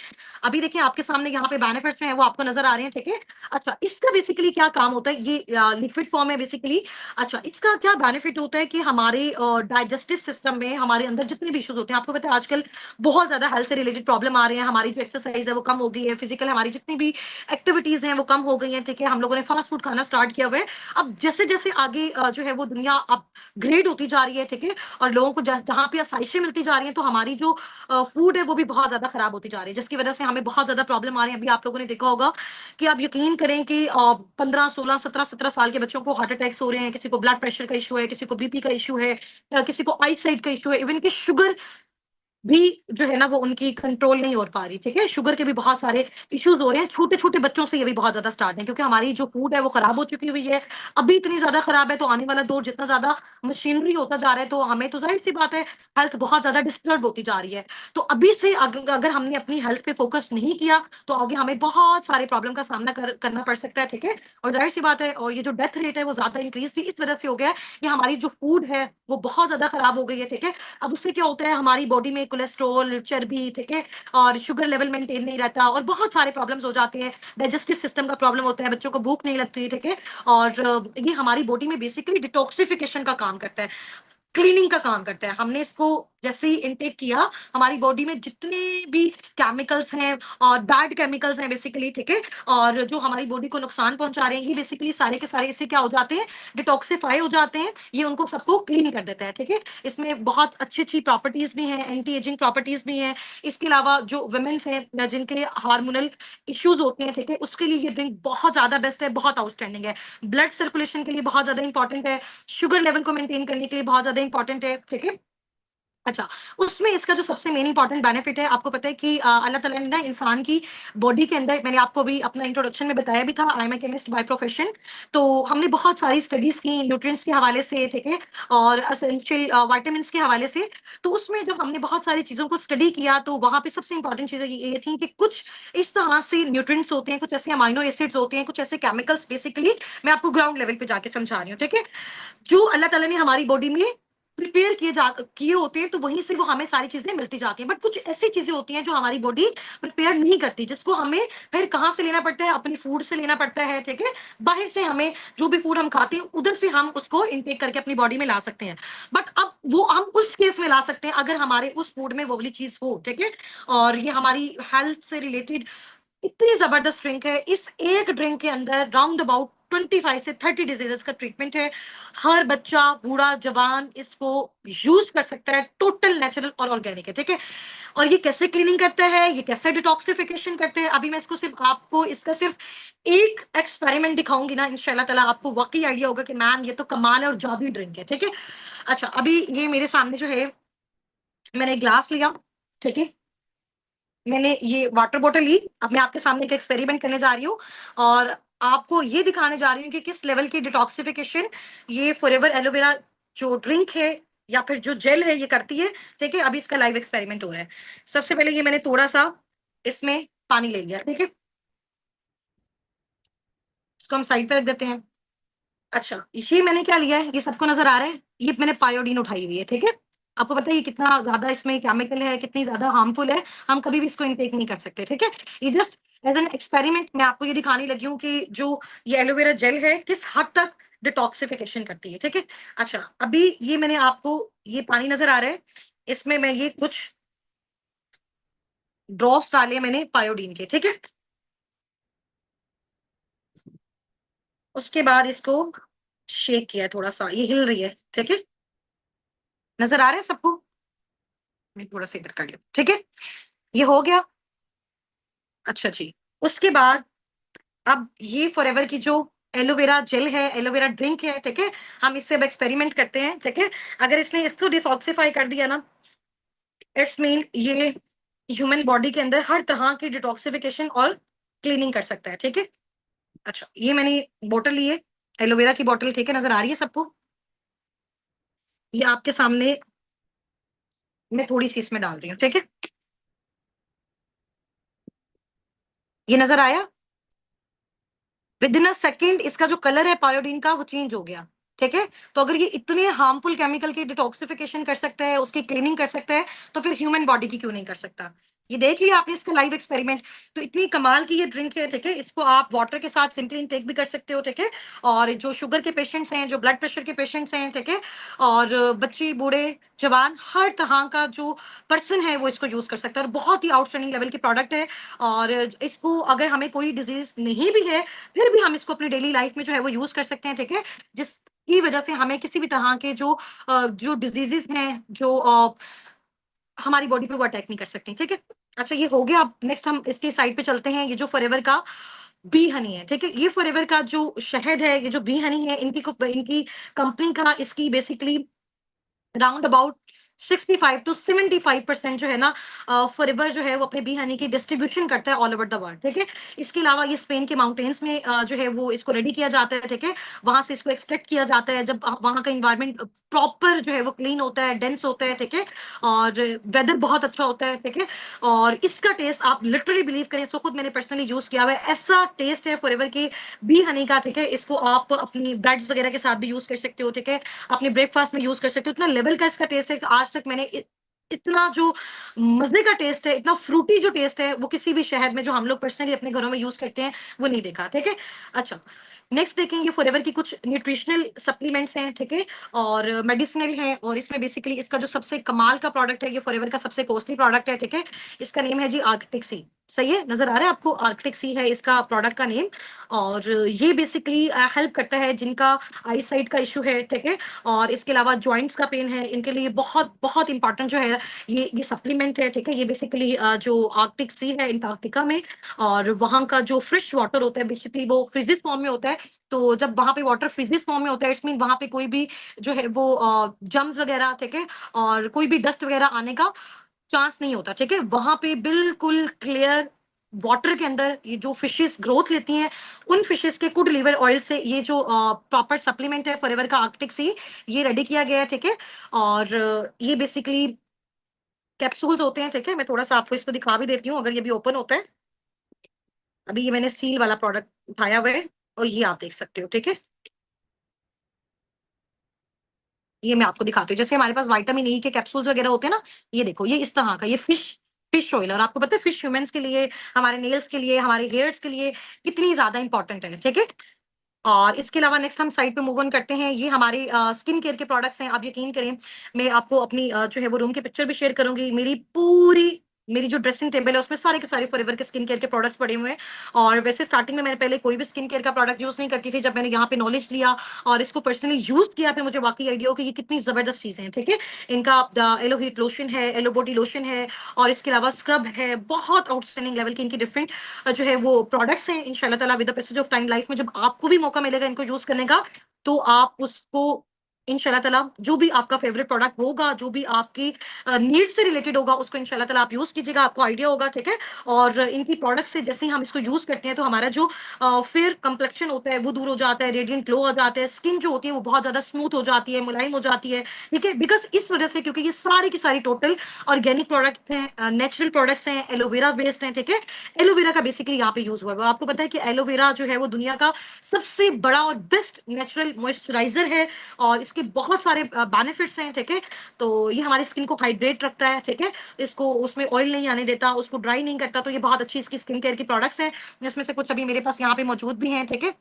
अभी देखिए आपके सामने यहाँ पे बेनिफिट्स जो है वो आपको नजर आ रहे हैं, ठीक है। अच्छा, इसका बेसिकली क्या काम होता है, ये लिक्विड फॉर्म है बेसिकली। अच्छा, इसका क्या बेनिफिट होता है कि हमारे डाइजेस्टिव सिस्टम में हमारे अंदर जितने भी इश्यूज होते हैं, आपको पता है आजकल बहुत ज्यादा हेल्थ से रिलेटेड प्रॉब्लम आ रहे हैं, हमारी जो एक्सरसाइज है वो कम हो गई है, फिजिकल हमारी जितनी भी एक्टिविटीज हैं वो कम हो गई हैं, ठीक है। हम लोगों ने फास्ट फूड खाना स्टार्ट किया हुआ है। अब जैसे जैसे आगे जो है वो दुनिया अपग्रेड होती जा रही है, ठीक है, और लोगों को जहां पे आसाइशें मिलती जा रही हैं, तो हमारी जो फूड है वो भी बहुत ज्यादा खराब होती जा रही है, जिसकी वजह से हमें बहुत ज्यादा प्रॉब्लम आ रही है। अभी आप लोगों ने देखा होगा कि आप यकीन करें कि 15 16 17 17 साल के बच्चों को हार्ट अटैक्स हो रहे हैं, किसी को ब्लड प्रेशर का इशू है, किसी को बीपी का इशू है, किसी को आई साइड का इशू है, इवन कि शुगर भी जो है ना वो उनकी कंट्रोल नहीं हो पा रही, ठीक है। शुगर के भी बहुत सारे इश्यूज हो रहे हैं, छोटे छोटे बच्चों से ये भी बहुत ज्यादा स्टार्ट है, क्योंकि हमारी जो फूड है वो खराब हो चुकी हुई है। अभी इतनी ज्यादा खराब है, तो आने वाला दौर जितना ज्यादा मशीनरी होता जा रहा है, तो हमें तो जाहिर सी बात है हेल्थ बहुत ज्यादा डिस्टर्ब होती जा रही है। तो अभी से अगर हमने अपनी हेल्थ पे फोकस नहीं किया, तो आगे हमें बहुत सारे प्रॉब्लम का सामना करना पड़ सकता है, ठीक है। और जाहिर सी बात है, और ये जो डेथ रेट है वो ज्यादा इंक्रीज भी इस वजह से हो गया है कि हमारी जो फूड है वो बहुत ज्यादा खराब हो गई है, ठीक है। अब उससे क्या होता है, हमारी बॉडी में कोलेस्ट्रॉल, चर्बी, ठीक है, और शुगर लेवल मेंटेन नहीं रहता, और बहुत सारे प्रॉब्लम्स हो जाते हैं। डाइजेस्टिव सिस्टम का प्रॉब्लम होता है, बच्चों को भूख नहीं लगती, ठीक है। और ये हमारी बॉडी में बेसिकली डिटॉक्सिफिकेशन का काम करता है, क्लीनिंग का काम करता है। हमने इसको जैसे ही इनटेक किया, हमारी बॉडी में जितने भी केमिकल्स हैं और बैड केमिकल्स हैं बेसिकली, ठीक है, और जो हमारी बॉडी को नुकसान पहुंचा रहे हैं, ये बेसिकली सारे के सारे इससे क्या हो जाते हैं, डिटॉक्सिफाई हो जाते हैं, ये उनको सबको क्लीन कर देता है, ठीक है। इसमें बहुत अच्छी अच्छी प्रॉपर्टीज भी हैं, एंटी एजिंग प्रॉपर्टीज भी हैं। इसके अलावा जो वुमेन्स हैं या जिनके हार्मोनल इश्यूज होते हैं, ठीक है, उसके लिए ये ड्रिंक बहुत ज्यादा बेस्ट है, बहुत आउटस्टैंडिंग है। ब्लड सर्कुलेशन के लिए बहुत ज्यादा इंपॉर्टेंट है, शुगर लेवल को मेंटेन करने के लिए बहुत ज्यादा इंपॉर्टेंट है, ठीक है। अच्छा, उसमें इसका जो सबसे मेन इंपॉर्टेंट बेनिफिट है, आपको पता है कि अल्लाह ताला ने ना इंसान की बॉडी के अंदर, मैंने आपको भी अपना इंट्रोडक्शन में बताया भी था, I am a chemist by profession. तो हमने बहुत सारी स्टडीज की न्यूट्रिएंट्स के हवाले से, ठीक है, और एसेंशियल विटामिन्स के हवाले से। तो उसमें जब हमने बहुत सारी चीज़ों को स्टडी किया, तो वहाँ पे सबसे इंपॉर्टेंट चीज़ें ये थी कि कुछ इस तरह से न्यूट्रिएंट्स होते हैं, कुछ ऐसे अमाइनो एसिड्स होते हैं, कुछ ऐसे केमिकल्स, बेसिकली मैं आपको ग्राउंड लेवल पे जाके समझा रही हूँ, ठीक है, जो अल्लाह ताला ने हमारी बॉडी में प्रिपेयर किए होते हैं, तो वहीं से वो हमें सारी चीज़ें मिलती जाती हैं। बट कुछ ऐसी चीज़ें होती हैं जो हमारी बॉडी प्रिपेयर नहीं करती, जिसको हमें फिर कहाँ से लेना पड़ता है? अपनी फूड से लेना पड़ता है, ठीक है? बाहर से हमें जो भी फूड हम खाते हैं, उधर से हम उसको इनटेक करके अपनी बॉडी में ला सकते हैं। बट अब वो हम उस केस में ला सकते हैं अगर हमारे उस फूड में वो वाली चीज़ हो, ठीक है? और ये हमारी हेल्थ से रिलेटेड इतनी जबरदस्त ड्रिंक है। इस एक ड्रिंक के अंदर राउंड अबाउट 25 से 30 डिजीजेस का ट्रीटमेंट है। हर बच्चा, बूढ़ा, जवान इसको यूज कर सकता है। टोटल नेचुरल और ऑर्गेनिक है, ठीक है। और ये कैसे क्लीनिंग करता है, ये कैसे डिटॉक्सिफिकेशन करते हैं, अभी मैं इसको सिर्फ आपको इसका सिर्फ एक एक्सपेरिमेंट दिखाऊंगी ना, इंशाल्लाह ताला आपको वाकई आइडिया होगा कि मैम ये तो कमाल है और जादुई ड्रिंक है, ठीक है। अच्छा, अभी ये मेरे सामने जो है, मैंने ग्लास लिया, ठीक है, मैंने ये वाटर बॉटल ली। अब मैं आपके सामने एक एक्सपेरिमेंट करने जा रही हूँ और आपको ये दिखाने जा रही हूँ कि किस लेवल की डिटॉक्सिफिकेशन ये फॉरएवर एलोवेरा जो ड्रिंक है या फिर जो जेल है ये करती है, ठीक है। अभी इसका लाइव एक्सपेरिमेंट हो रहा है। सबसे पहले ये मैंने थोड़ा सा इसमें पानी ले लिया, ठीक है, इसको हम साइड पे रख देते हैं। अच्छा, ये मैंने क्या लिया है, ये सबको नजर आ रहा है, ये मैंने पायोडीन उठाई हुई है, ठीक है। आपको पता है ये कितना ज्यादा इसमें केमिकल है, कितनी ज्यादा हार्मफुल है, हम कभी भी इसको इनटेक नहीं कर सकते, ठीक है। ये जस्ट एज एन एक्सपेरिमेंट मैं आपको ये दिखाने लगी हूँ कि जो ये एलोवेरा जेल है किस हद तक डिटॉक्सिफिकेशन करती है, ठीक है। अच्छा, अभी ये मैंने आपको, ये पानी नजर आ रहा है, इसमें मैं ये कुछ ड्रॉप्स डाले मैंने पायोडीन के, ठीक है। उसके बाद इसको शेक किया है थोड़ा सा, ये हिल रही है, ठीक है, नजर आ रहा है सबको। मैं थोड़ा सा इधर कर लूं, ठीक है, ये हो गया। अच्छा जी, उसके बाद अब ये फॉरएवर की जो एलोवेरा जेल है, एलोवेरा ड्रिंक है, ठीक है, हम इससे अब एक्सपेरिमेंट करते हैं, ठीक है। अगर इसने इसको डिटॉक्सिफाई कर दिया ना, इट्स मीन ये ह्यूमन बॉडी के अंदर हर तरह की डिटॉक्सिफिकेशन और क्लीनिंग कर सकता है, ठीक है। अच्छा, ये मैंने बोतल ली है, एलोवेरा की बोतल, ठीक है, नजर आ रही है सबको। ये आपके सामने मैं थोड़ी सी इसमें डाल रही हूँ, ठीक है, ये नजर आया। विद इन अ सेकेंड इसका जो कलर है पायोडीन का वो चेंज हो गया, ठीक है। तो अगर ये इतने हार्मफुल केमिकल की डिटॉक्सिफिकेशन कर सकता है, उसकी क्लीनिंग कर सकता है, तो फिर ह्यूमन बॉडी की क्यों नहीं कर सकता। ये देख लिया आपने इसका लाइव एक्सपेरिमेंट। तो इतनी कमाल की ये ड्रिंक है, ठीक है, इसको आप वाटर के साथ सिंपली इनटेक भी कर सकते हो, ठीक है। और जो शुगर के पेशेंट्स हैं, जो ब्लड प्रेशर के पेशेंट्स हैं, ठीक है, और बच्चे, बूढ़े, जवान, हर तरह का जो पर्सन है वो इसको यूज कर सकता है, और बहुत ही आउटस्टैंडिंग लेवल की प्रोडक्ट है। और इसको अगर हमें कोई डिजीज नहीं भी है, फिर भी हम इसको अपनी डेली लाइफ में जो है वो यूज कर सकते हैं, ठीक है। जिसकी वजह से हमें किसी भी तरह के जो डिजीजेस हैं, जो हमारी बॉडी पे वो अटैक नहीं कर सकती, ठीक है। अच्छा, ये हो गया। अब नेक्स्ट हम इसके साइड पे चलते हैं। ये जो फॉरएवर का बी हनी है, ठीक है, ये फॉरएवर का जो शहद है, ये जो बी हनी है, इनकी कंपनी का, इसकी बेसिकली राउंड अबाउट 65 टू 75% जो है ना, फॉरएवर जो है वो अपने बी हनी की डिस्ट्रीब्यूशन करता है ऑल ओवर द वर्ल्ड, ठीक है। इसके अलावा ये स्पेन के माउंटेन्स में जो है वो इसको रेडी किया जाता है, ठीक है। वहां से इसको एक्सट्रैक्ट किया जाता है, जब वहां का इन्वायरमेंट प्रॉपर जो है वो क्लीन होता है, डेंस होता है, ठीक है, और वेदर बहुत अच्छा होता है, ठीक है। और इसका टेस्ट आप लिटरली बिलीव करें, इसको खुद मैंने पर्सनली यूज किया हुआ है, ऐसा टेस्ट है फॉरएवर की बी हनी का, ठीक है। इसको आप अपनी ब्रेड्स वगैरह के साथ भी यूज कर सकते हो, ठीक है, अपने ब्रेकफास्ट में यूज कर सकते हो। इतना लेवल का इसका टेस्ट है कि आज तक मैंने इतना जो मज़े का टेस्ट है, इतना फ्रूटी जो टेस्ट है, वो किसी भी शहद में जो हम लोग पर्सनली अपने घरों में यूज़ करते हैं, वो नहीं देखा, ठीक है? अच्छा, नेक्स्ट देखेंगे फॉरएवर की कुछ न्यूट्रिशनल सप्लीमेंट्स हैं, ठीक है? और मेडिसिनल हैं और इसमें बेसिकली इसका जो सबसे कमाल का प्रोडक्ट है, ये फॉरएवर का सबसे कॉस्टली प्रोडक्ट है, ठीक है? इसका नेम है जी आर्कटिक सी। सही है? नज़र आ रहा है आपको? आर्कटिक सी है इसका प्रोडक्ट का नेम और ये बेसिकली हेल्प करता है जिनका आई साइट का इश्यू है, ठीक है? और इसके अलावा जॉइंट्स का पेन है, इनके लिए बहुत, बहुत इम्पोर्टेंट जो है ये सप्लीमेंट है, ठीक है? ये बेसिकली जो आर्कटिक सी है अंटार्कटिका में और वहाँ का जो फ्रेश वाटर होता है बेसिकली वो फ्रीजेस फॉर्म में होता है। तो जब वहाँ पे वाटर फ्रीजेस फॉर्म में होता है इट्स मीन वहाँ पे कोई भी जो है वो जर्म्स वगैरह, ठीक है? और कोई भी डस्ट वगैरह आने का चांस नहीं होता, ठीक है? वहाँ पे बिल्कुल क्लियर वाटर के अंदर ये जो फिशेस ग्रोथ लेती हैं, उन फिशेस के गुड लिवर ऑयल से ये जो प्रॉपर सप्लीमेंट है फॉरएवर का आर्कटिक सी, ये रेडी किया गया है, ठीक है? और ये बेसिकली कैप्सूल्स होते हैं, ठीक है? मैं थोड़ा-सा आपको इसको दिखा भी देती हूँ, अगर ये भी ओपन होता है। अभी ये मैंने सील वाला प्रोडक्ट उठाया हुआ है और ये आप देख सकते हो, ठीक है? ये मैं आपको दिखाती हूँ। जैसे हमारे पास विटामिन ई के कैप्सूल्स वगैरह होते हैं ना, ये देखो, ये इस तरह का, ये फिश ऑयल और आपको पता है फिश ह्यूमन्स के लिए, हमारे नेल्स के लिए, हमारे हेयर्स के लिए कितनी ज़्यादा इम्पोर्टेंट है, ठीक है? और इसके अलावा नेक्स्ट हम साइड पे मूव ऑन करते हैं। ये हमारे स्किन केयर के प्रोडक्ट्स हैं। आप यकीन करें, मैं आपको अपनी जो है वो रूम की पिक्चर भी शेयर करूँगी। मेरी जो ड्रेसिंग टेबल है उसमें सारे के सारे फॉरएवर के स्किन केयर के प्रोडक्ट्स पड़े हुए हैं। और वैसे स्टार्टिंग में मैंने पहले कोई भी स्किन केयर का प्रोडक्ट यूज़ नहीं करती थी। जब मैंने यहाँ पे नॉलेज लिया और इसको पर्सनली यूज़ किया, फिर मुझे वाक़ई आइडिया हो कि ये कितनी ज़बरदस्त चीज़ें हैं, ठीक है? इनका एलो हीट लोशन है, एलो बॉडी लोशन है और इसके अलावा स्क्रब है। बहुत आउटस्टैंडिंग लेवल की इनकी डिफरेंट जो है वो प्रोडक्ट्स हैं। इंशाल्लाह ताला with the passage of time life में जब आपको भी मौका मिलेगा इनको यूज़ करने का, तो आप उसको इंशाल्लाह ताला जो भी आपका फेवरेट प्रोडक्ट होगा, जो भी आपकी नीड से रिलेटेड होगा, उसको इंशाल्लाह ताला आप यूज़ कीजिएगा, आपको आइडिया होगा, ठीक है? और इनकी प्रोडक्ट से जैसे ही हम इसको यूज़ करते हैं, तो हमारा जो फेयर कम्प्लेक्शन होता है, वो दूर हो जाता है, रेडिएंट ग्लो आ जाता है, स्किन जो होती है, वो बहुत ज़्यादा स्मूथ हो जाती है, मुलायम हो जाती है, ठीक है? बिकॉज़ इस वजह से क्योंकि ये सारी की सारी टोटल ऑर्गेनिक प्रोडक्ट हैं, नेचुरल प्रोडक्ट्स हैं, एलोवेरा बेस्ड हैं, ठीक है? एलोवेरा का बेसिकली यहाँ पे यूज़ हुआ है और आपको पता है कि एलोवेरा जो है वो दुनिया का सबसे बड़ा और बेस्ट नेचुरल मॉइस्चराइज़र है और इसके बहुत सारे बेनिफिट्स हैं, ठीक है? तो ये हमारी स्किन को हाइड्रेट रखता है, ठीक है? इसको उसमें ऑयल नहीं आने देता, उसको ड्राई नहीं करता, तो ये बहुत अच्छी इसकी स्किन केयर की प्रोडक्ट्स हैं, जिसमें से कुछ अभी मेरे पास यहाँ पे मौजूद भी हैं, ठीक है?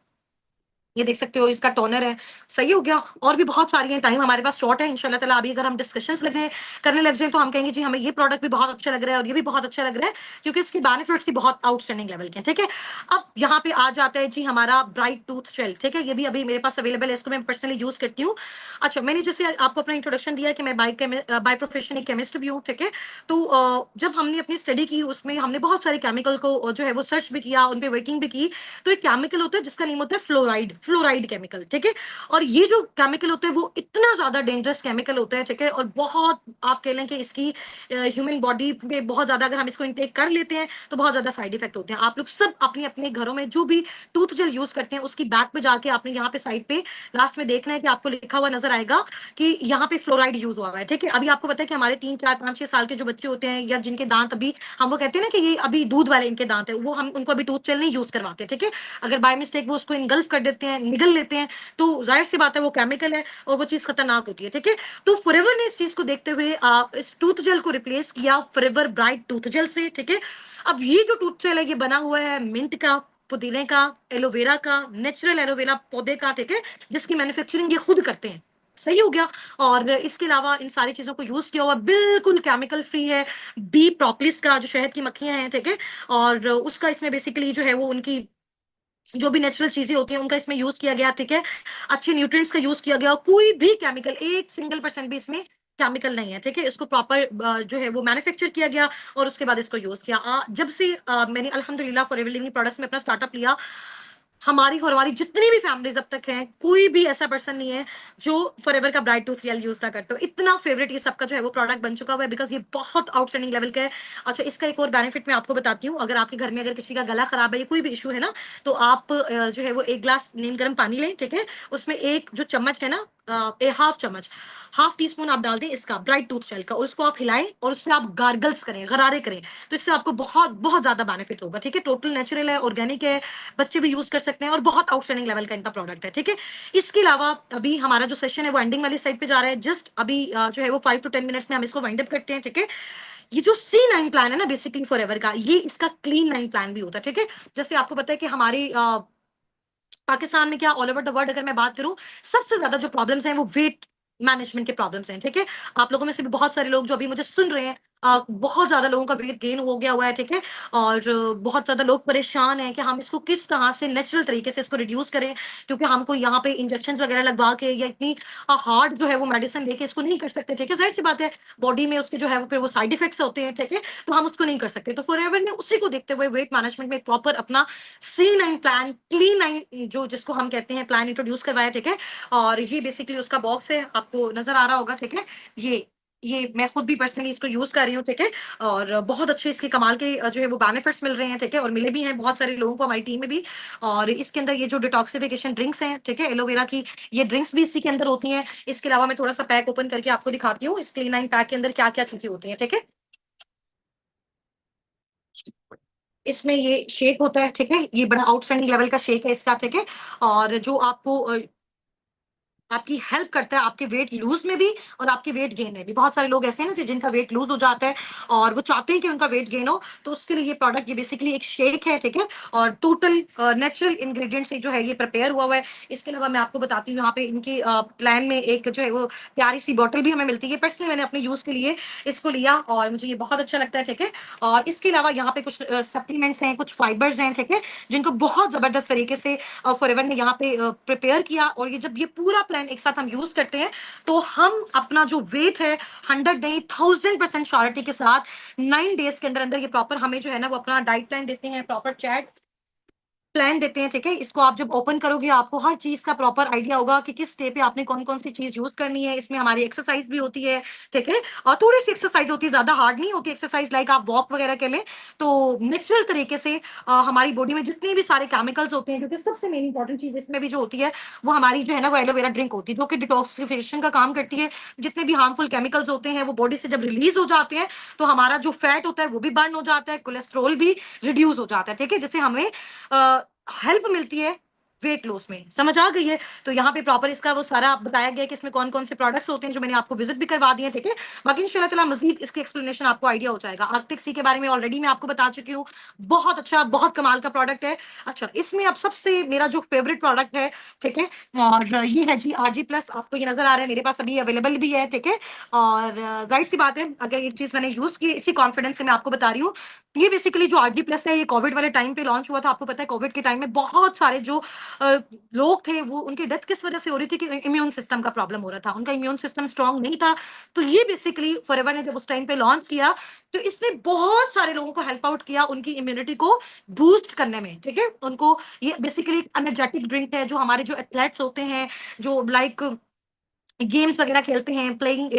ये देख सकते हो इसका टोनर है, सही हो गया। और भी बहुत सारी हैं, टाइम हमारे पास शॉर्ट है, इंशाल्लाह ताला अभी अगर हम डिस्कशंस करने लग जाएँ तो हम कहेंगे जी हमें ये प्रोडक्ट भी बहुत अच्छा लग रहा है और ये भी बहुत अच्छा लग रहा है, क्योंकि इसके बेनिफिट्स ही बहुत आउटस्टैंडिंग लेवल के हैं, ठीक है? अब यहाँ पे आ जाता है जी हमारा ब्राइट टूथ जेल, ठीक है? ये भी अभी मेरे पास अवेलेबल है, इसको मैं पर्सनली यूज़ करती हूँ। अच्छा, मैंने जैसे आपको अपना इंट्रोडक्शन दिया कि मैं बाय प्रोफेशन एक केमिस्ट भी हूँ, ठीक है? तो जब हमने अपनी स्टडी की उसमें हमने बहुत सारे केमिकल को जो है वो सर्च भी किया, उन पे वर्किंग भी की। तो एक केमिकल होता है जिसका नेम होता है फ्लोराइड केमिकल, ठीक है? और ये जो केमिकल होता है वो इतना ज़्यादा डेंजरस केमिकल होता है, ठीक है? और बहुत आप कह लें कि इसकी ह्यूमन बॉडी पे बहुत ज़्यादा अगर हम इसको इनटेक कर लेते हैं, तो बहुत ज़्यादा साइड इफेक्ट होते हैं। आप लोग सब अपने-अपने घरों में जो भी टूथ जेल यूज़ करते हैं, उसकी बैक पे जाके आपने यहाँ पे साइड पे लास्ट में देखना है कि आपको लिखा हुआ नज़र आएगा कि यहाँ पे फ्लोराइड यूज़ हुआ हुआ है, ठीक है? अभी आपको पता है कि हमारे 3, 4, 5, 6 साल के जो बच्चे होते हैं या जिनके दाँत अभी हम वो कहते हैं ना कि ये अभी दूध वाले इनके दाँत है, वो हम उनको अभी टूथ जेल नहीं यूज़ करवाते, ठीक है? अगर बाय मिस्टेक वो उसको इनगल्फ कर देते हैं, निगल लेते हैं, तो ज़ाहिर-सी बात है वो केमिकल है और वो चीज़ खतरनाक होती है, ठीक है? तो फॉरएवर ने इस चीज़ को देखते हुए इस टूथ जेल को रिप्लेस किया फॉरएवर ब्राइट टूथ जेल से, ठीक है? अब ये जो टूथ जेल है ये बना हुआ है मिंट का, पुदीने का, एलोवेरा का, नेचुरल एलोवेरा पौधे का, ठीक है? जिसकी मैन्युफैक्चरिंग ये खुद करते हैं। सही हो गया। और इसके अलावा इन सारी चीज़ों को यूज़ किया हुआ बिल्कुल केमिकल फ्री है। बी प्रोपोलिस का जो शहद की मक्खियाँ हैं, ठीक है? और उसका इसमें बेसिकली जो है वो उनकी जो भी नेचुरल चीज़ें होती हैं उनका इसमें यूज़ किया गया, ठीक है? अच्छे न्यूट्रिएंट्स का यूज़ किया गया और कोई भी केमिकल, एक सिंगल परसेंट भी इसमें केमिकल नहीं है, ठीक है? इसको प्रॉपर जो है वो मैन्युफैक्चर किया गया और उसके बाद इसको यूज़ किया। जब से मैंने अल्हम्दुलिल्लाह फॉरएवर लिविंग प्रोडक्ट्स में अपना स्टार्टअप लिया, हमारी और हमारी जितनी भी फैमिलीज़ अब तक हैं, कोई भी ऐसा पर्सन नहीं है जो फॉरएवर का ब्राइट टूथ जेल यूज़ ना करते हो। इतना फेवरेट ये सबका जो है वो प्रोडक्ट बन चुका हुआ है बिकॉज़ ये बहुत आउटस्टैंडिंग लेवल का है। अच्छा, इसका एक और बेनिफिट मैं आपको बताती हूँ, अगर आपके घर में अगर किसी का गला खराब है या कोई भी इश्यू है ना, तो आप जो है वो 1 ग्लास नीम गर्म पानी लें, ठीक है? उसमें 1 जो चम्मच है ना हाफ चम्मच, हाफ टी स्पून आप डाल दें इसका ब्राइट टूथ जेल का, और उसको आप हिलाएं और उससे आप गार्गल्स करें, गरारे करें, तो इससे आपको बहुत बहुत ज्यादा बेनिफिट होगा। ठीक है, टोटल नेचुरल है, ऑर्गेनिक है, बच्चे भी यूज कर सकते हैं और बहुत आउटस्टैंडिंग लेवल का इनका प्रोडक्ट है। ठीक है, इसके अलावा अभी हमारा जो सेशन है वो एंडिंग वाली साइड पे जा रहा है। जस्ट अभी जो है वो 5 to 10 मिनट्स में हम इसको वाइंड अप करते हैं। ठीक है, ये जो C9 प्लान है ना बेसिकली फॉरएवर का, ये इसका क्लीन 9 प्लान भी होता है। ठीक है, जैसे आपको पता है कि हमारी पाकिस्तान में क्या ऑल ओवर द वर्ल्ड अगर मैं बात करूं, सबसे ज्यादा जो प्रॉब्लम्स हैं वो वेट मैनेजमेंट के प्रॉब्लम्स हैं। ठीक है, आप लोगों में से भी बहुत सारे लोग जो अभी मुझे सुन रहे हैं, बहुत ज्यादा लोगों का वेट गेन हो गया हुआ है। ठीक है, और बहुत ज्यादा लोग परेशान हैं कि हम इसको किस तरह से नेचुरल तरीके से इसको रिड्यूस करें, क्योंकि हमको यहाँ पे इंजेक्शन वगैरह लगवा के या इतनी हार्ड जो है वो मेडिसिन लेके इसको नहीं कर सकते। ठीक है, जाहिर सी बात है, बॉडी में उसके जो है वो फिर वो साइड इफेक्ट्स होते हैं। ठीक है, तो हम उसको नहीं कर सकते। तो फॉरएवर ने उसी को देखते हुए वेट मैनेजमेंट में एक प्रॉपर अपना C9 प्लान, क्लीन 9 जो जिसको हम कहते हैं प्लान इंट्रोड्यूस करवाया। ठीक है, और ये बेसिकली उसका बॉक्स है, आपको नजर आ रहा होगा। ठीक है, ये मैं खुद भी पर्सनली इसको यूज कर रही हूँ। ठीक है, और बहुत अच्छे इसके कमाल के जो है वो बेनिफिट्स मिल रहे हैं। ठीक है, और मिले भी हैं बहुत सारे लोगों को हमारी टीम में भी। और इसके अंदर ये जो डिटॉक्सिफिकेशन ड्रिंक्स हैं, ठीक है, एलोवेरा की ये ड्रिंक्स भी इसी के अंदर होती हैं। इसके अलावा मैं थोड़ा सा पैक ओपन करके आपको दिखाती हूँ, इस क्लीन 9 पैक के अंदर क्या क्या चीजें होती हैं। ठीक है, इसमें ये शेक होता है। ठीक है, ये बड़ा आउटस्टैंडिंग लेवल का शेक है इसका। ठीक है, और जो आपको आपकी हेल्प करता है आपके वेट लूज में भी और आपके वेट गेन में भी। बहुत सारे लोग ऐसे हैं ना जिनका वेट लूज हो जाता है और वो चाहते हैं कि उनका वेट गेन हो, तो उसके लिए ये प्रोडक्ट, ये बेसिकली एक शेक है। ठीक है, और टोटल नेचुरल इंग्रेडिएंट से जो है ये प्रिपेयर हुआ है। इसके अलावा मैं आपको बताती हूँ, यहाँ पे इनके प्लान में एक जो है वो प्यारी सी बॉटल भी हमें मिलती है। पर्सनली मैंने अपने यूज के लिए इसको लिया और मुझे ये बहुत अच्छा लगता है। ठीक है, और इसके अलावा यहाँ पे कुछ सप्लीमेंट्स हैं, कुछ फाइबर्स हैं। ठीक है, जिनको बहुत जबरदस्त तरीके से फॉरएवर ने यहाँ पे प्रिपेयर किया। और ये जब ये पूरा प्लान एक साथ हम यूज करते हैं, तो हम अपना जो वेट है 100 नहीं 1000% श्योरिटी के साथ 9 डेज के अंदर अंदर ये प्रॉपर हमें जो है ना वो अपना डाइट प्लान देते हैं, प्रॉपर चैट प्लान देते हैं। ठीक है, इसको आप जब ओपन करोगे आपको हर चीज का प्रॉपर आइडिया होगा कि किस स्टे पे आपने कौन कौन सी चीज यूज करनी है। इसमें हमारी एक्सरसाइज भी होती है। ठीक है, और थोड़ी सी एक्सरसाइज होती है, ज्यादा हार्ड नहीं होती एक्सरसाइज, लाइक आप वॉक वगैरह के लें तो नेचुरल तरीके से हमारी बॉडी में जितने भी सारे केमिकल्स होते हैं, क्योंकि सबसे मेन इंपॉर्टेंट चीज इसमें भी जो होती है वो हमारी जो है ना वो एलोवेरा ड्रिंक होती है, जो कि डिटॉक्सिफिकेशन का काम करती है। जितने भी हार्मफुल केमिकल्स होते हैं वो बॉडी से जब रिलीज हो जाते हैं, तो हमारा जो फैट होता है वो भी बर्न हो जाता है, कोलेस्ट्रॉल भी रिड्यूस हो जाता है। ठीक है, जिससे हमें हेल्प मिलती है वेट लॉस में। समझ आ गई है? तो यहाँ पे प्रॉपर इसका वो सारा बताया गया है कि इसमें कौन कौन से प्रोडक्ट्स होते हैं, जो मैंने आपको विजिट भी करवा दिए। ठीक है, बाकी इंशाल्लाह ताला मजीद इसकी एक्सप्लेनेशन आपको आइडिया हो जाएगा। आर्कटिक सी के बारे में ऑलरेडी मैं आपको बता चुकी हूँ, बहुत अच्छा, बहुत कमाल का प्रोडक्ट है। अच्छा, इसमें अब सबसे मेरा जो फेवरेट प्रोडक्ट है, ठीक है, और ये है जी RG+। आपको ये नजर आ रहा है, मेरे पास अभी अवेलेबल भी है। ठीक है, और जाहिर सी बात है, अगर ये चीज मैंने यूज की इसी कॉन्फिडेंस से मैं आपको बता रही हूँ। ये बेसिकली जो RG+ है, ये कोविड वाले टाइम पे लॉन्च हुआ था। आपको पता है कोविड के टाइम में बहुत सारे जो लोग थे वो उनकी डेथ किस वजह से हो रही थी कि इम्यून सिस्टम का प्रॉब्लम हो रहा था, उनका इम्यून सिस्टम स्ट्रांग नहीं था। तो ये बेसिकली फॉरएवर ने जब उस टाइम पे लॉन्च किया, तो इसने बहुत सारे लोगों को हेल्प आउट किया उनकी इम्यूनिटी को बूस्ट करने में। ठीक है, उनको ये बेसिकली एनर्जेटिक ड्रिंक है, जो हमारे जो एथलेट्स होते हैं, जो लाइक गेम्स वगैरह खेलते हैं, प्लेइंग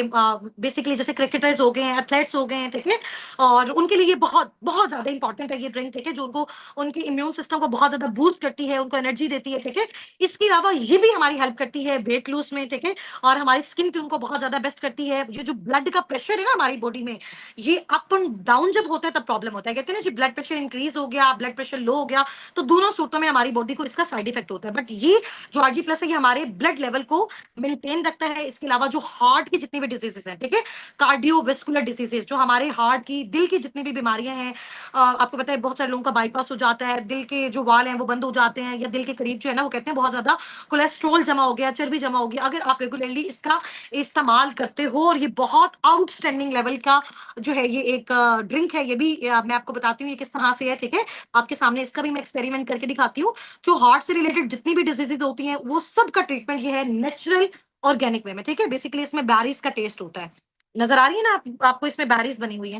बेसिकली जैसे क्रिकेटर्स हो गए हैं, एथलेट्स हो गए हैं। ठीक है, और उनके लिए ये बहुत बहुत ज्यादा इंपॉर्टेंट है ये ड्रिंक। ठीक है, जो उनको उनके इम्यून सिस्टम को बहुत ज्यादा बूस्ट करती है, उनको एनर्जी देती है। ठीक है, इसके अलावा ये भी हमारी हेल्प करती है वेट लूज में। ठीक है, और हमारी स्किन ट्यून को बहुत ज्यादा बेस्ट करती है। ये जो ब्लड का प्रेशर है ना हमारी बॉडी में, ये अप एंड डाउन जब होता है तब प्रॉब्लम होता है। कहते हैं ना जी, ब्लड प्रेशर इंक्रीज हो गया, ब्लड प्रेशर लो हो गया, तो दोनों सूरतों में हमारी बॉडी को इसका साइड इफेक्ट होता है। बट ये जो RG+ है, ये हमारे ब्लड लेवल को मेंटेन रखता है। इसके अलावा जो हार्ट की जितनी भी डिजीजेस हैं, ठीक है, कार्डियोवेस्कुलर डिजीजेस, जो हमारे हार्ट की, दिल की जितनी भी बीमारियां हैं, आपको पता है बहुत सारे लोगों का बाईपास हो जाता है, दिल के जो वाल हैं वो बंद हो जाते हैं, या दिल के करीब जो है ना वो कहते हैं बहुत ज्यादा कोलेस्ट्रॉल जमा हो गया, चर्बी जमा हो गया। अगर आप रेगुलरली इसका इस्तेमाल करते हो, और ये बहुत आउटस्टैंडिंग लेवल का जो है ये एक ड्रिंक है, ये भी मैं आपको बताती हूँ ये किस तरह से है। ठीक है, आपके सामने इसका भी मैं एक्सपेरिमेंट करके दिखाती हूँ। जो हार्ट से रिलेटेड जितनी भी डिजीजेज होती हैं, वो सब का ट्रीटमेंट ये है नेचुरल ऑर्गेनिक वे में। ठीक है, बेसिकली इसमें बैरीज का टेस्ट होता है। नजर आ रही है ना आपको इसमें बैरीज बनी हुई है।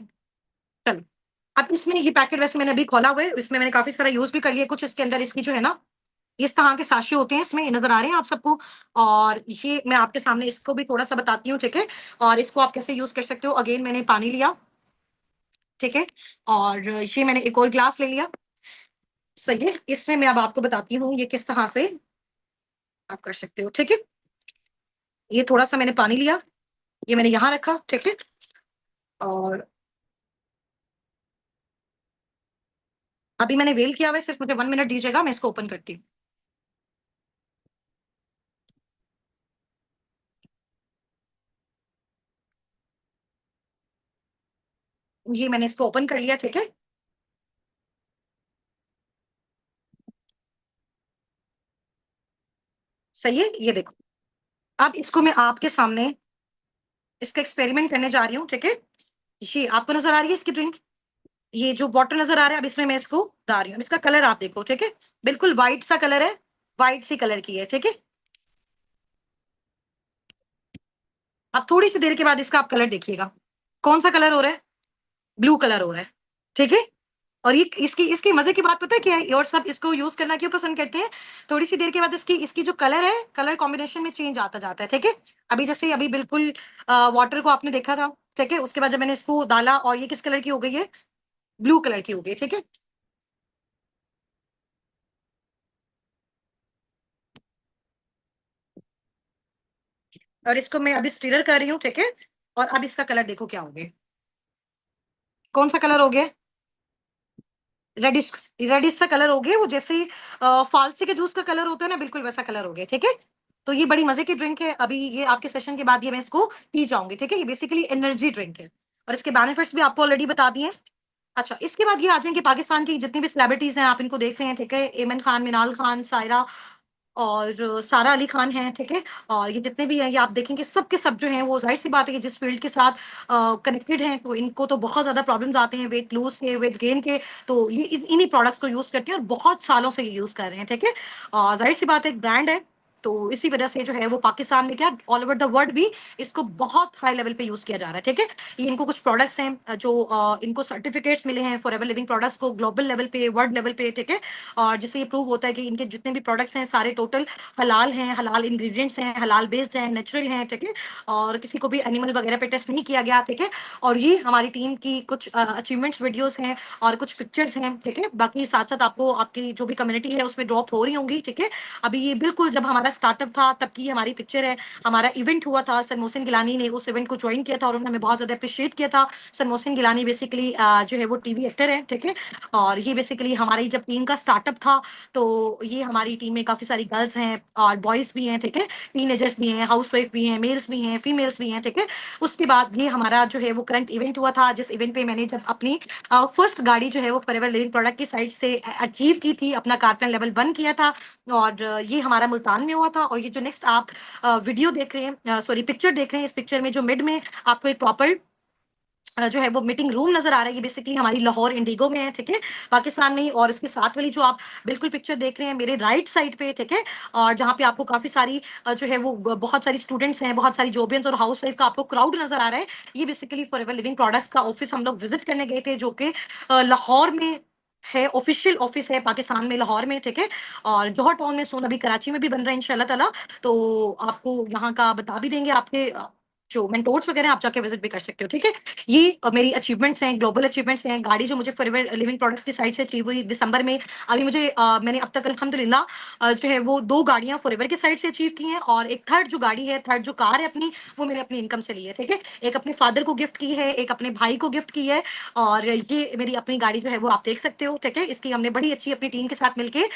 चलो, अब इसमें ये पैकेट वैसे मैंने अभी खोला हुआ है, इसमें मैंने काफी सारा यूज भी कर लिया कुछ। इसके अंदर इसकी जो है ना इस तरह के साशे होते हैं, इसमें ये नजर आ रहे हैं आप सबको। और ये मैं आपके सामने इसको भी थोड़ा सा बताती हूँ। ठीक है, और इसको आप कैसे यूज कर सकते हो। अगेन मैंने पानी लिया, ठीक है, और ये मैंने एक और ग्लास ले लिया। सही है, इसमें मैं अब आपको बताती हूँ ये किस तरह से आप कर सकते हो। ठीक है, ये थोड़ा-सा मैंने पानी लिया, ये मैंने यहाँ रखा, ठीक है? और अभी मैंने वेल किया हुआ है, सिर्फ़ मुझे 1 मिनट दीजिएगा, मैं इसको ओपन करती हूँ। ये मैंने इसको ओपन कर लिया, ठीक है? सही है? ये देखो। अब इसको मैं आपके सामने इसका एक्सपेरिमेंट करने जा रही हूँ, ठीक है? ये आपको नज़र आ रही है इसकी ड्रिंक? ये जो बॉटल नज़र आ रहा है, अब इसमें मैं इसको डाल रही हूँ। अब इसका कलर आप देखो, ठीक है? बिल्कुल व्हाइट सा कलर है, व्हाइट सी कलर की है, ठीक है? अब थोड़ी-सी देर के बाद इसका आप कलर देखिएगा। कौन-सा कलर हो रहा है? ब्लू कलर हो रहा है, ठीक है? और ये इसकी इसकी मज़े की बात पता है क्या है? और सब इसको यूज़ करना क्यों पसंद करते हैं? थोड़ी-सी देर के बाद इसकी इसकी जो कलर है, कलर कॉम्बिनेशन में चेंज आता जाता है, ठीक है? अभी जैसे अभी बिल्कुल वाटर को आपने देखा था, ठीक है? उसके बाद जब मैंने इसको डाला और ये किस कलर की हो गई है? ब्लू कलर की हो गई है, ठीक है? और इसको मैं अभी स्टिरर कर रही हूँ, ठीक है? और अब इसका कलर देखो क्या हो गया? कौन-सा कलर हो गया? रेडिश रेडिश सा कलर हो गया, वो जैसे फालसी के जूस का कलर होता है ना, बिल्कुल वैसा कलर हो गया, ठीक है? तो ये बड़ी मज़े की ड्रिंक है, अभी ये आपके सेशन के बाद ये मैं इसको पी जाऊँगी, ठीक है? ये बेसिकली एनर्जी ड्रिंक है और इसके बेनिफिट्स भी आपको ऑलरेडी बता दिए हैं। अच्छा, इसके बाद ये आ जाएँ कि पाकिस्तान की जितनी भी सेलिब्रिटीज़ हैं, आप इनको देख रहे हैं, ठीक है? एमन खान, मिनाल खान, सायरा और सारा अली खान हैं, ठीक है? और ये जितने भी हैं, ये आप देखेंगे सब के सब जो हैं, वो ज़ाहिर-सी बात है कि जिस फ़ील्ड के साथ कनेक्टेड हैं, तो इनको तो बहुत ज़्यादा प्रॉब्लम्स आते हैं वेट लूज़ के, वेट गेन के, तो ये इन्हीं प्रोडक्ट्स को यूज़ करते हैं और बहुत सालों से ये यूज़ कर रहे हैं, ठीक है? ज़ाहिर-सी बात है, एक ब्रांड है, तो इसी वजह से जो है वो पाकिस्तान में क्या ऑल ओवर द वर्ल्ड भी इसको बहुत हाई लेवल पे यूज़ किया जा रहा है, ठीक है? ये इनको कुछ प्रोडक्ट्स हैं जो इनको सर्टिफ़िकेट्स मिले हैं फॉरएवर लिविंग प्रोडक्ट्स को ग्लोबल लेवल पे, वर्ल्ड लेवल पे, ठीक है? और जिससे ये प्रूव होता है कि इनके जितने भी प्रोडक्ट्स हैं सारे टोटल हलाल हैं, हलाल इंग्रीडिएंट्स हैं, हलाल बेस्ड हैं, नेचुरल हैं, ठीक है? और किसी को भी एनिमल वगैरह पे टेस्ट नहीं किया गया, ठीक है? और ये हमारी टीम की कुछ अचीवमेंट्स वीडियोज़ हैं और कुछ पिक्चर्स हैं, ठीक है? बाकी साथ-साथ आपको आपकी जो भी कम्युनिटी है उसमें ड्रॉप हो रही होंगी, ठीक है? अभी ये बिल्कुल जब हमारा स्टार्टअप था तब की हमारी पिक्चर है, हमारा इवेंट हुआ था, सर मोहसिन गिलानी ने उस इवेंट को जॉइन किया था और उन्होंने हमें बहुत ज़्यादा एप्रिशिएट किया था। सर मोहसिन गिलानी बेसिकली जो है वो टीवी एक्टर हैं, ठीक है? और ये बेसिकली हमारी जब टीम का स्टार्टअप था तो ये हमारी टीम में काफ़ी सारी गर्ल्स हैं और बॉयज़ भी हैं, ठीक है? टीनेजर्स भी हैं, हाउसवाइफ भी हैं, मेल्स भी हैं, फीमेल्स भी हैं, ठीक है? उसके बाद ये हमारा जो है वो करंट इवेंट हुआ था, जिस इवेंट पे मैंने जब अपनी फर्स्ट गाड़ी जो है वो फॉरएवर लिविंग प्रोडक्ट की साइड से अचीव की थी, अपना कारपेन लेवल 1 किया था और ये हमारा मुल्तान में हुआ था और ये जो नेक्स्ट आप वीडियो देख रहे हैं सॉरी पिक्चर देख रहे हैं, इस पिक्चर में जो मिड में आपको एक प्रॉपर जो है वो मीटिंग रूम नज़र आ रहा है, ये बेसिकली हमारी लाहौर इंडिगो में है, ठीक है? पाकिस्तान में ही और उसके साथ वाली जो आप बिल्कुल पिक्चर देख रहे हैं मेरे राइट साइड पे, ठीक है? और जहाँ पे आपको काफ़ी सारी जो है वो बहुत सारी स्टूडेंट्स हैं, बहुत सारी जॉबियंस और हाउसवाइफ का आपको क्राउड नज़र आ रहा है। ये बेसिकली फॉरएवर लिविंग प्रोडक्ट्स का ऑफिस हम लोग विज़िट करने गए थे, जो कि लाहौर में है, ऑफिशियल ऑफिस है पाकिस्तान में, लाहौर में, ठीक है? और जौहर टाउन में सून अभी कराची में भी बन रहा है इंशाअल्लाह ताला। तो आपको यहाँ का बता भी देंगे आपके जो मेंटोर्स वगैरह हैं, आप जाके विज़िट भी कर सकते हो, ठीक है? ये मेरी अचीवमेंट्स हैं, ग्लोबल अचीवमेंट्स हैं। गाड़ी जो मुझे फॉरएवर लिविंग प्रोडक्ट्स की साइड से अचीव हुई दिसंबर में। अभी मुझे मैंने अब तक अल्हम्दुलिल्लाह जो है वो 2 गाड़ियाँ फॉरएवर की साइड से अचीव की हैं और एक थर्ड जो गाड़ी है, थर्ड जो कार है अपनी, वो मैंने अपनी इनकम से ली है, ठीक है? एक अपने फादर को गिफ्ट की है, एक अपने भाई को गिफ्ट की है और ये मेरी अपनी गाड़ी जो है वो आप देख सकते हो, ठीक है? इसकी हमने बड़ी अच्छी अपनी टीम के साथ मिलके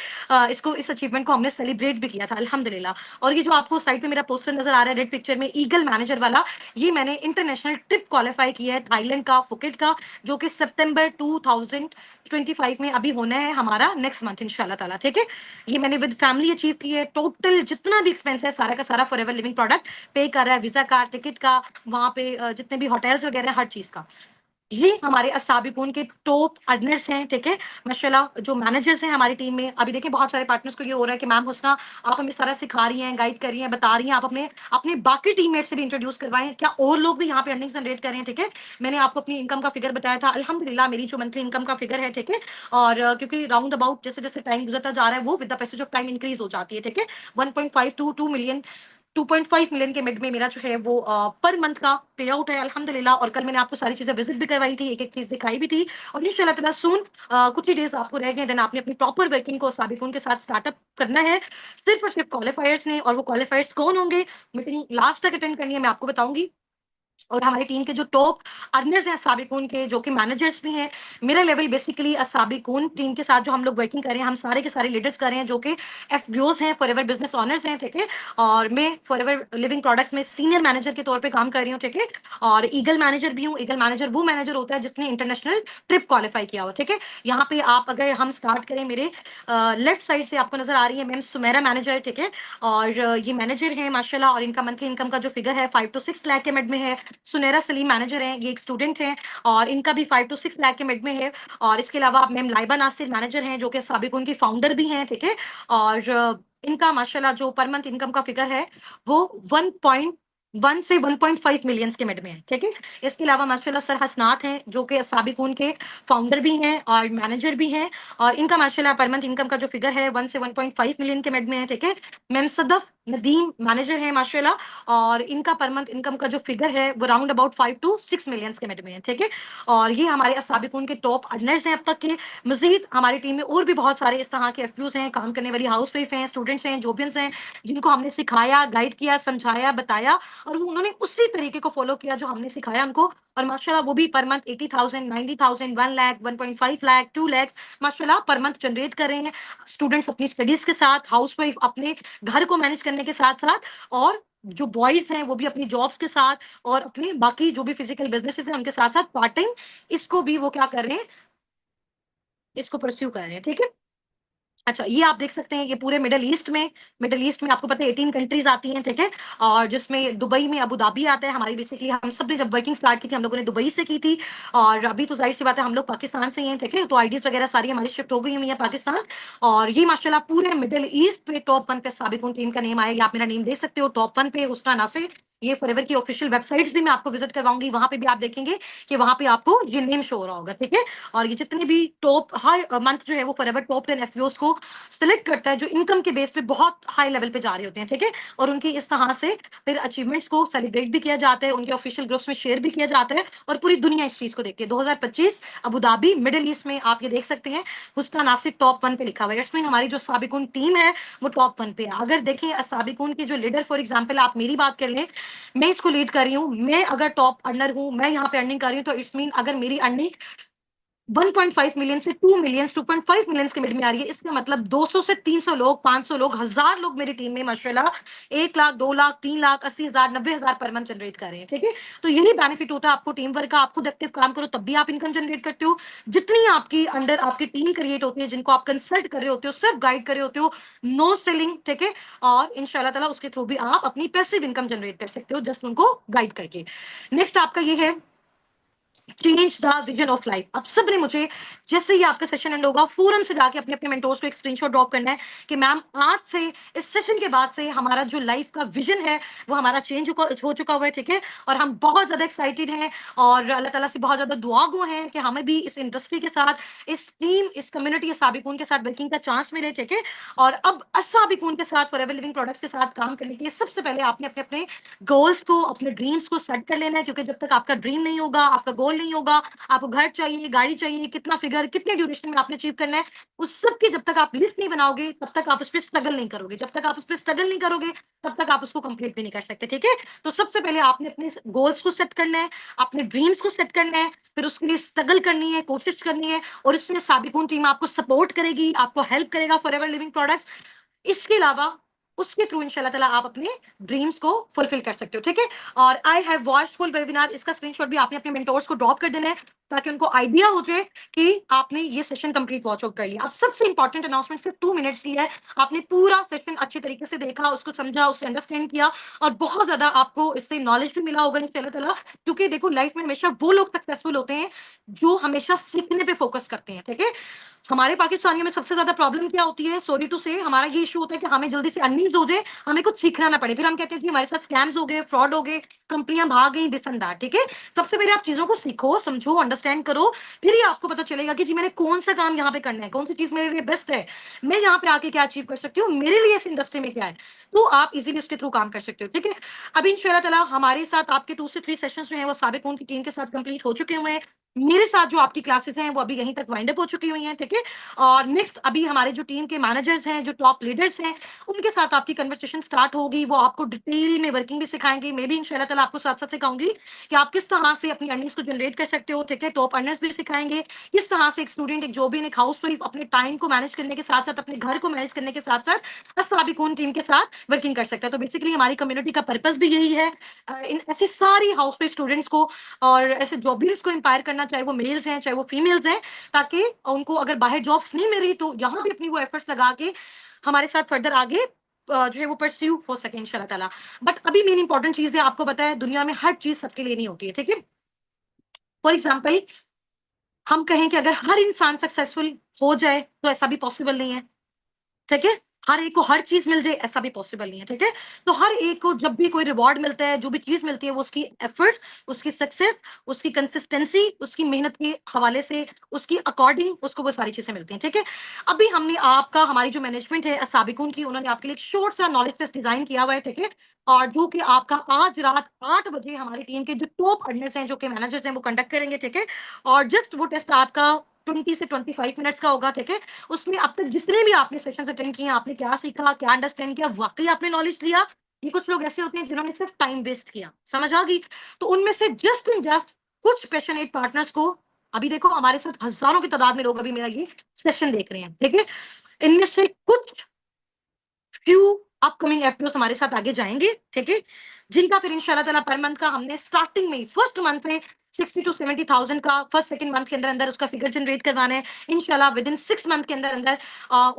इसको इस अचीवमेंट को हमने सेलिब्रेट भी किया था अल्हम्दुलिल्लाह। और ये जो आपको साइड पे मेरा पोस्टर नज़र आ रहा है रेड पिक्चर में ईगल मैनेजर वाला, ये मैंने इंटरनेशनल ट्रिप क्वालीफाई किया है थाईलैंड का, फुकेट का, जो कि सितंबर 2025 में अभी होना है हमारा नेक्स्ट मंथ इंशाल्लाह ताला, ठीक है? ये मैंने विद फैमिली अचीव की है। टोटल जितना भी एक्सपेंस है सारा का सारा फॉरएवर लिविंग प्रोडक्ट पे कर रहा है, वीज़ा का, टिकट का, वहाँ पे जितने भी होटल्स वगैरह हर चीज़ का। ये हमारे अस्साबिकून के टॉप अर्नर्स हैं, ठीक है? माशाल्लाह जो मैनेजर्स हैं हमारी टीम में, अभी देखिए बहुत सारे पार्टनर्स को ये हो रहा है कि मैम हुस्ना आप हमें सारा सिखा रही हैं, गाइड कर रही हैं, बता रही हैं, आप अपने अपने बाकी टीममेट से भी इंट्रोड्यूस करवाएँ। क्या और लोग भी यहाँ पे अर्निंग जनरेट कर रहे हैं, ठीक है? मैंने आपको अपनी इनकम का फिगर बताया था, अल्हम्दुलिल्लाह मेरी जो मंथली इनकम का फिगर है, ठीक है? और क्योंकि राउंड अबाउट जैसे-जैसे टाइम गुज़रता जा रहा है, वो with the passage of time increase हो जाती है, ठीक है? 1.5 टू 2 मिलियन 2.5 मिलियन के मिड में मेरा जो है वो पर मंथ का पे आउट है अल्हम्दुलिल्लाह। और कल मैंने आपको सारी चीजें विजिट भी करवाई थी, एक-एक चीज दिखाई भी थी। और इंशाल्लाह ताला सून कुछ ही डेज़ आपको रह गए, देन आपने अपनी प्रॉपर वर्किंग को साबिकुन के साथ स्टार्टअप करना है। सिर्फ और सिर्फ क्वालिफायर्स ने, और वो क्वालिफायर्स कौन होंगे, मीटिंग लास्ट तक अटेंड करनी है, मैं आपको बताऊँगी। और हमारी टीम के जो टॉप अर्नर्स हैं साबिकून के, जो कि मैनेजर्स भी हैं, मेरा लेवल बेसिकली साबिकून टीम के साथ जो हम लोग वर्किंग कर रहे हैं, हम सारे के सारे लीडर्स कर रहे हैं जो कि एफबीओज हैं, फॉरएवर बिजनेस ओनर्स हैं, ठीक है। और मैं फॉरएवर लिविंग प्रोडक्ट्स में सीनियर मैनेजर के तौर पे काम कर रही हूँ, ठीक है। और ईगल मैनेजर भी हूँ। ईगल मैनेजर वो मैनेजर होता है जिसने इंटरनेशनल ट्रिप क्वालिफाई किया हुआ, ठीक है। यहाँ पे आप अगर हम स्टार्ट करें, मेरे लेफ्ट साइड से आपको नजर आ रही है मैम सुमेरा मैनेजर, ठीक है। और ये मैनेजर है माशाल्लाह, और इनका मंथली इनकम का जो फिगर है 5 to 6 लाख के मिड में है। सुनैरा सलीम मैनेजर हैं, ये एक स्टूडेंट हैं, और इनका भी 5 to 6 लाख के मिड में है। और इसके अलावा मैम लाइबा नासिर मैनेजर हैं, जो कि साबिक उनकी फाउंडर भी हैं, ठीक है। और इनका माशाल्लाह जो पर मंथ इनकम का फिगर है वो 1.1 से 1.5 मिलियंस के मिड में है, ठीक है। इसके अलावा माशाल्लाह सर हसनात हैं, जो कि साबिकून के फाउंडर भी हैं और मैनेजर भी हैं। और इनका माशाल्लाह पर मंथ इनकम का जो फिगर है 1 से 1.5 मिलियन के मिड में है, ठीक है। मैम सदफ नदीम मैनेजर हैं माशाल्लाह, और इनका पर मंथ इनकम का जो फिगर है वो राउंड अबाउट 5 to 6 मिलियंस के मिड में है, ठीक है। और ये हमारे साबिकून के टॉप अर्नर्स हैं अब तक के। मजीद हमारी टीम में और भी बहुत सारे इस तरह के एफयूज हैं, काम करने वाली हाउस वाइफ हैं, स्टूडेंट्स हैं, जोबियंस हैं, जिनको हमने सिखाया, गाइड किया, समझाया, बताया, और वो उन्होंने उसी तरीके को फॉलो किया जो हमने सिखाया उनको। और माशाल्लाह वो भी पर मंथ 80,000, 90,000, 1 लाख, 1.5 लाख, 2 लाख माशाल्लाह पर मंथ जनरेट कर रहे हैं। स्टूडेंट्स अपनी स्टडीज के साथ, हाउस वाइफ अपने घर को मैनेज करने के साथ साथ, और जो बॉयज हैं वो भी अपनी जॉब्स के साथ, और अपने बाकी जो भी फिजिकल बिजनेसेस हैं उनके साथ साथ पार्ट टाइम इसको भी वो क्या कर रहे हैं, इसको परस्यू कर रहे हैं, ठीक है। अच्छा, ये आप देख सकते हैं, ये पूरे मिडल ईस्ट में आपको पता है 18 कंट्रीज आती हैं, ठीक है। और जिसमें दुबई में अबू धाबी आता है। हमारी बेसिकली हम सब ने जब वर्किंग स्टार्ट की थी, हम लोगों ने दुबई से की थी। और अभी तो जाहिर सी बात है हम लोग पाकिस्तान से ही हैं, ठीक है। तो आईडीज वगैरह सारी हमारी शिफ्ट हो गई हुई है पाकिस्तान। और ये माशाल्लाह पूरे मिडिल ईस्ट पे टॉप 1 पे साबिकुन टीम का नेम आया। आप मेरा नेम देख सकते हो, टॉप 1 पे हुस्ना नासिर। ये फॉरएवर की ऑफिशियल वेबसाइट्स भी मैं आपको विजिट करवाऊंगी, वहां पे भी आप देखेंगे कि वहां पे आपको ये नेम शो हो रहा होगा, ठीक है। और ये जितने भी टॉप हर मंथ जो है वो फॉरएवर टॉप 10 एफओस को सिलेक्ट करता है, जो इनकम के बेस पे बहुत हाई लेवल पे जा रहे होते हैं, ठीक है। और उनकी इस तरह से फिर अचीवमेंट्स को सेलिब्रेट भी किया जाता है, उनके ऑफिशियल ग्रुप्स में शेयर भी किया जाता है, और पूरी दुनिया इस चीज को देखती है। 2025 अबू धाबी मिडिल ईस्ट में आप ये देख सकते हैं, हुस्ना नासिर टॉप 1 पे लिखा हुआ है। इसमें हमारी जो साबिकुन टीम है वो टॉप 1 पे है। अगर देखें साबिकुन के जो लीडर, फॉर एग्जाम्पल आप मेरी बात कर लें, मैं इसको लीड कर रही हूँ, मैं अगर टॉप अर्नर हूँ, मैं यहाँ पे अर्निंग कर रही हूँ, तो इट्स मीन अगर मेरी अर्निंग 1.5 मिलियन से 2 मिलियन, 2.5 मिलियन के मिड में आ रही है, इसका मतलब 200 से 300 लोग, 500 लोग, 1000 लोग मेरी टीम में माशाल्लाह 1 lakh, 2 lakh, 3 lakh, 80,000, 90,000 per month generate कर रहे हैं, ठीक है। तो यही बेनिफिट होता है आपको टीम वर्क का। आप खुद एक्टिव काम करो तब भी आप इनकम जनरेट करते हो। जितनी आपकी अंडर आपकी टीम क्रिएट होती है, जिनको आप कंसल्ट कर रहे होते हो, सिर्फ गाइड कर रहे होते हो, नो सेलिंग, ठीक है। और इंशाल्लाह ताला उसके थ्रू भी आप अपनी पैसिव इनकम जनरेट कर सकते हो, जस्ट उनको गाइड करके। नेक्स्ट आपका ये है change the vision of life. अब सब ने मुझे, जैसे ही आपका सेशन एंड होगा, फौरन से जाके अपने अपने मेंटोर्स को एक स्क्रीनशॉट ड्रॉप करना है कि मैम आज से, इस सेशन के बाद से हमारा जो लाइफ का विजन है वो हमारा चेंज हो चुका हुआ है, ठीक है। और हम बहुत ज्यादा एक्साइटेड हैं, और अल्लाह ताला से बहुत ज्यादा दुआ गो हैं कि हमें भी इस इंडस्ट्री के साथ, इस टीम, इस कम्युनिटी साबिकून के साथ वर्किंग का चांस मिले, ठीक है। और अब साबिकून के साथ, फॉरएवर लिविंग प्रोडक्ट्स के साथ काम करने के लिए सबसे पहले आपने अपने अपने गोल्स को, अपने ड्रीम्स को सेट कर लेना है, क्योंकि जब तक आपका ड्रीम नहीं होगा, आपका गोल नहीं होगा, आपको घर चाहिए, गाड़ी चाहिए, कितना फिगर, कितने ड्यूरेशन में आपने अचीव करना है, उस सब की जब तक आप लिस्ट नहीं बनाओगे तब तक आप उस पर स्ट्रगल नहीं करोगे। जब तक आप उस पर स्ट्रगल नहीं करोगे तब तक आप उसको कंप्लीट भी नहीं कर सकते, ठीक है। तो सबसे पहले आपने अपने गोल्स को सेट करना है, अपने ड्रीम्स को सेट करना है, फिर उसके लिए स्ट्रगल करनी है, कोशिश करनी है, और इसमें साबिकून टीम आपको सपोर्ट करेगी, आपको हेल्प करेगा, फॉरएवर लिविंग प्रोडक्ट्स। इसके अलावा उसके थ्रू इंशाल्लाह ताला आप अपने ड्रीम्स को फुलफिल कर सकते हो, ठीक है। और I have watched full webinar, इसका स्क्रीनशॉट भी आपने अपने मेंटोर्स को ड्रॉप कर देना है, ताकि उनको आइडिया हो जाए कि आपने ये सेशन कंप्लीट वॉच आउट कर लिया। अब सबसे इंपॉर्टेंट अनाउंसमेंट, सिर्फ 2 मिनट्स की है। आपने पूरा सेशन अच्छे तरीके से देखा, उसको समझा, उससे अंडरस्टैंड किया, और बहुत ज्यादा आपको इससे नॉलेज भी मिला होगा इंशाल्लाह ताला। क्योंकि देखो, लाइफ में हमेशा वो लोग सक्सेसफुल होते हैं जो हमेशा सीखने पे फोकस करते हैं, ठीक है। हमारे पाकिस्तानियों में सबसे ज़्यादा प्रॉब्लम क्या होती है, सॉरी टू से, हमारा ये इश्यू होता है कि हमें जल्दी से अर्निंग्स हो जाए, हमें कुछ सीखना ना पड़े। फिर हम कहते हैं जी हमारे साथ स्कैम्स हो गए, फ्रॉड हो गए, कंपनियाँ भाग गई, दिस एंड दैट, ठीक है? सबसे पहले आप चीज़ों को सीखो, समझो, अंडरस्टैंड करो, फिर ही आपको पता चलेगा कि जी मैंने कौन-सा काम यहाँ पे करना है, कौन-सी चीज़ मेरे लिए बेस्ट है, मैं यहाँ पे आके क्या अचीव कर सकती हूँ, मेरे लिए इस इंडस्ट्री में क्या है, तो आप इज़िली उसके थ्रू काम कर सकते हो, ठीक है? अभी इंशाअल्लाह ताला हमारे साथ आपके 2 से 3 सेशंस जो हैं वो साबिक़ून की टीम के साथ कंप्लीट हो चुके हुए हैं। मेरे साथ जो आपकी क्लासेस हैं वो अभी यहीं तक वाइंड अप हो चुकी हुई हैं, ठीक है? और नेक्स्ट अभी हमारे जो टीम के मैनेजर्स हैं, जो टॉप लीडर्स हैं, उनके साथ आपकी कन्वर्सेशन स्टार्ट होगी। वो आपको डिटेल में वर्किंग भी सिखाएँगे। मैं भी इंशाअल्लाह ताला आपको साथ-साथ सिखाऊँगी कि आप किस तरह से अपनी अर्निंग्स को जनरेट कर सकते हो, ठीक है? टॉप अर्नर्स भी सिखाएँगे। किस तरह से एक स्टूडेंट, एक जॉब इन, एक हाउसवाइफ अपने टाइम को मैनेज करने के साथ-साथ, अपने घर को मैनेज करने के साथ-साथ अस्साबिकून टीम के साथ वर्किंग कर सकता है। तो बेसिकली हमारी कम्युनिटी का पर्पस भी यही है, इन ऐसी सारी हाउसवाइफ स्टूडेंट्स को और ऐसे जॉबीज़ को इंस्पायर करना, चाहे वो मेल्स हैं, चाहे वो फीमेल्स हैं, ताकि उनको अगर बाहर जॉब्स नहीं मिल रही तो यहाँ भी अपनी वो एफर्ट्स लगा के हमारे साथ फर्दर आगे जो है वो परस्यू हो सके इंशाल्लाह ताला। बट अभी मेन इंपॉर्टेंट चीज़ है, आपको पता है दुनिया में हर चीज़ सबके लिए नहीं होती है, ठीक है? फॉर एग्ज़ाम्पल हम कहें कि अगर हर इंसान सक्सेसफुल हो जाए तो ऐसा भी पॉसिबल नहीं है। ठीक है? हर एक को हर चीज़ मिल जाए ऐसा भी पॉसिबल नहीं है, ठीक है? तो हर एक को जब भी कोई रिवॉर्ड मिलता है, जो भी चीज़ मिलती है वो उसकी एफर्ट्स, उसकी सक्सेस, उसकी कंसिस्टेंसी, उसकी मेहनत के हवाले से, उसकी अकॉर्डिंग उसको वो सारी चीज़ें मिलती हैं, ठीक है? अभी हमने आपका हमारी जो मैनेजमेंट है साबिकून की, उन्होंने आपके लिए एक शॉर्ट सा नॉलेज टेस्ट डिज़ाइन किया हुआ है, ठीक है? और जो कि आपका आज रात 8 बजे हमारी टीम के जो टॉप अर्नर्स हैं, जो कि मैनेजर्स हैं, वो कंडक्ट करेंगे, ठीक है? और जस्ट वो टेस्ट आपका 20 से 25 मिनट्स का होगा, ठीक है? उसमें अब तक जितने भी आपने सेशंस अटेंड किए हैं, आपने क्या सीखा, क्या अंडरस्टैंड किया, वाक़ई आपने नॉलेज लिया? ये कुछ लोग ऐसे होते हैं जिन्होंने सिर्फ टाइम वेस्ट किया, समझ आ गई? तो उनमें से जस्ट एंड जस्ट कुछ पैशनेट पार्टनर्स को अभी देखो हमारे साथ हज़ारों की तादाद में लोग अभी मेरा ये सेशन देख रहे हैं, ठीक है? इनमें से कुछ फ्यू अपकमिंग एफपीओस हमारे साथ आगे जाएँगे, ठीक है? जिनका फिर इंशाल्लाह ताला पर मंथ का हमने स्टार्टिंग में ही फर्स्ट मंथ से 60 टू 70,000 का फर्स्ट सेकंड मंथ के अंदर-अंदर उसका फिगर जनरेट करवाना है। इंशाल्लाह विदिन 6 मंथ के अंदर-अंदर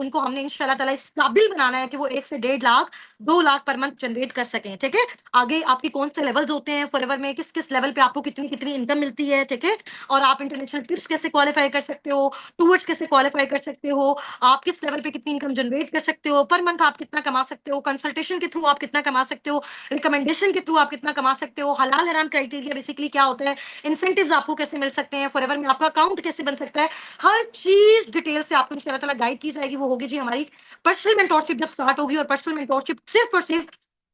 उनको हमने इंशाल्लाह ताला इस काबिल बनाना है कि वो 1 से 1.5 lakh, 2 lakh per month generate कर सकें, ठीक है? आगे आपके कौन से लेवल्स होते हैं फॉरएवर में, किस-किस लेवल पे आपको कितनी-कितनी इनकम मिलती है, ठीक है? और आप इंटरनेशनल ट्रिप्स कैसे क्वालीफाई कर सकते हो, टूर्स कैसे क्वालीफाई कर सकते हो, आप किस लेवल पे कितनी इनकम जनरेट कर सकते हो, पर मंथ आप कितना कमा सकते हो, कंसल्टेशन के थ्रू आप कितना कमा सकते हो, रिकमेंडेशन के थ्रू आप कितना कमा सकते हो, हलाल हराम क्राइटेरिया बेसिकली क्या होता है, इंसेंटिव्स आपको कैसे मिल सकते हैं, फॉरएवर में आपका अकाउंट कैसे बन सकता है, हर चीज़ डिटेल से आपको इंशाल्लाह ताला गाइड की जाएगी। वो होगी जी हमारी पर्सनल मेंटोरशिप जब स्टार्ट होगी, और पर्सनल मेंटोरशिप सिर्फ और सिर्फ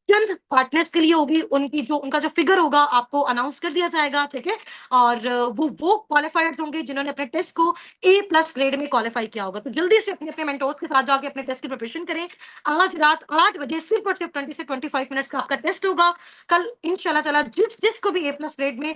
चंद पार्टनर्स के लिए होगी। उनका जो फिगर होगा आपको अनाउंस कर दिया जाएगा, ठीक है? और वो क्वालिफायर्स होंगे जिन्होंने अपने टेस्ट को ए प्लस ग्रेड में क्वालिफाई किया होगा। तो जल्दी से अपने अपने मेंटोर्स के साथ जाके अपने टेस्ट की प्रिपरेशन करें। आज रात 8 बजे सिर्फ और सिर्फ 20 से 25 मिनट्स का आपका टेस्ट होगा। कल इंशाल्लाह ताला जिसको भी ए प्लस ग्रेड में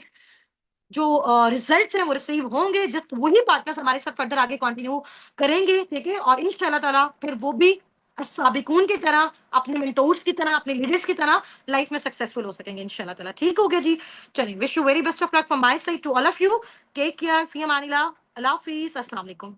जो रिजल्ट्स हैं वो रिसीव होंगे, जस्ट वही पार्टनर्स हमारे साथ फर्दर आगे कंटिन्यू करेंगे, ठीक है? और इंशाल्लाह ताला फिर वो भी साबिकून की तरह, अपने मेंटोर्स की तरह, अपने लीडर्स की तरह लाइफ में सक्सेसफुल हो सकेंगे इंशाल्लाह ताला। ठीक हो गया जी? चलिए, wish you very best of luck from my side to all of you. Take care, फी अमानिल्लाह, अल्लाह हाफिज़, अस्सलाम वालेकुम।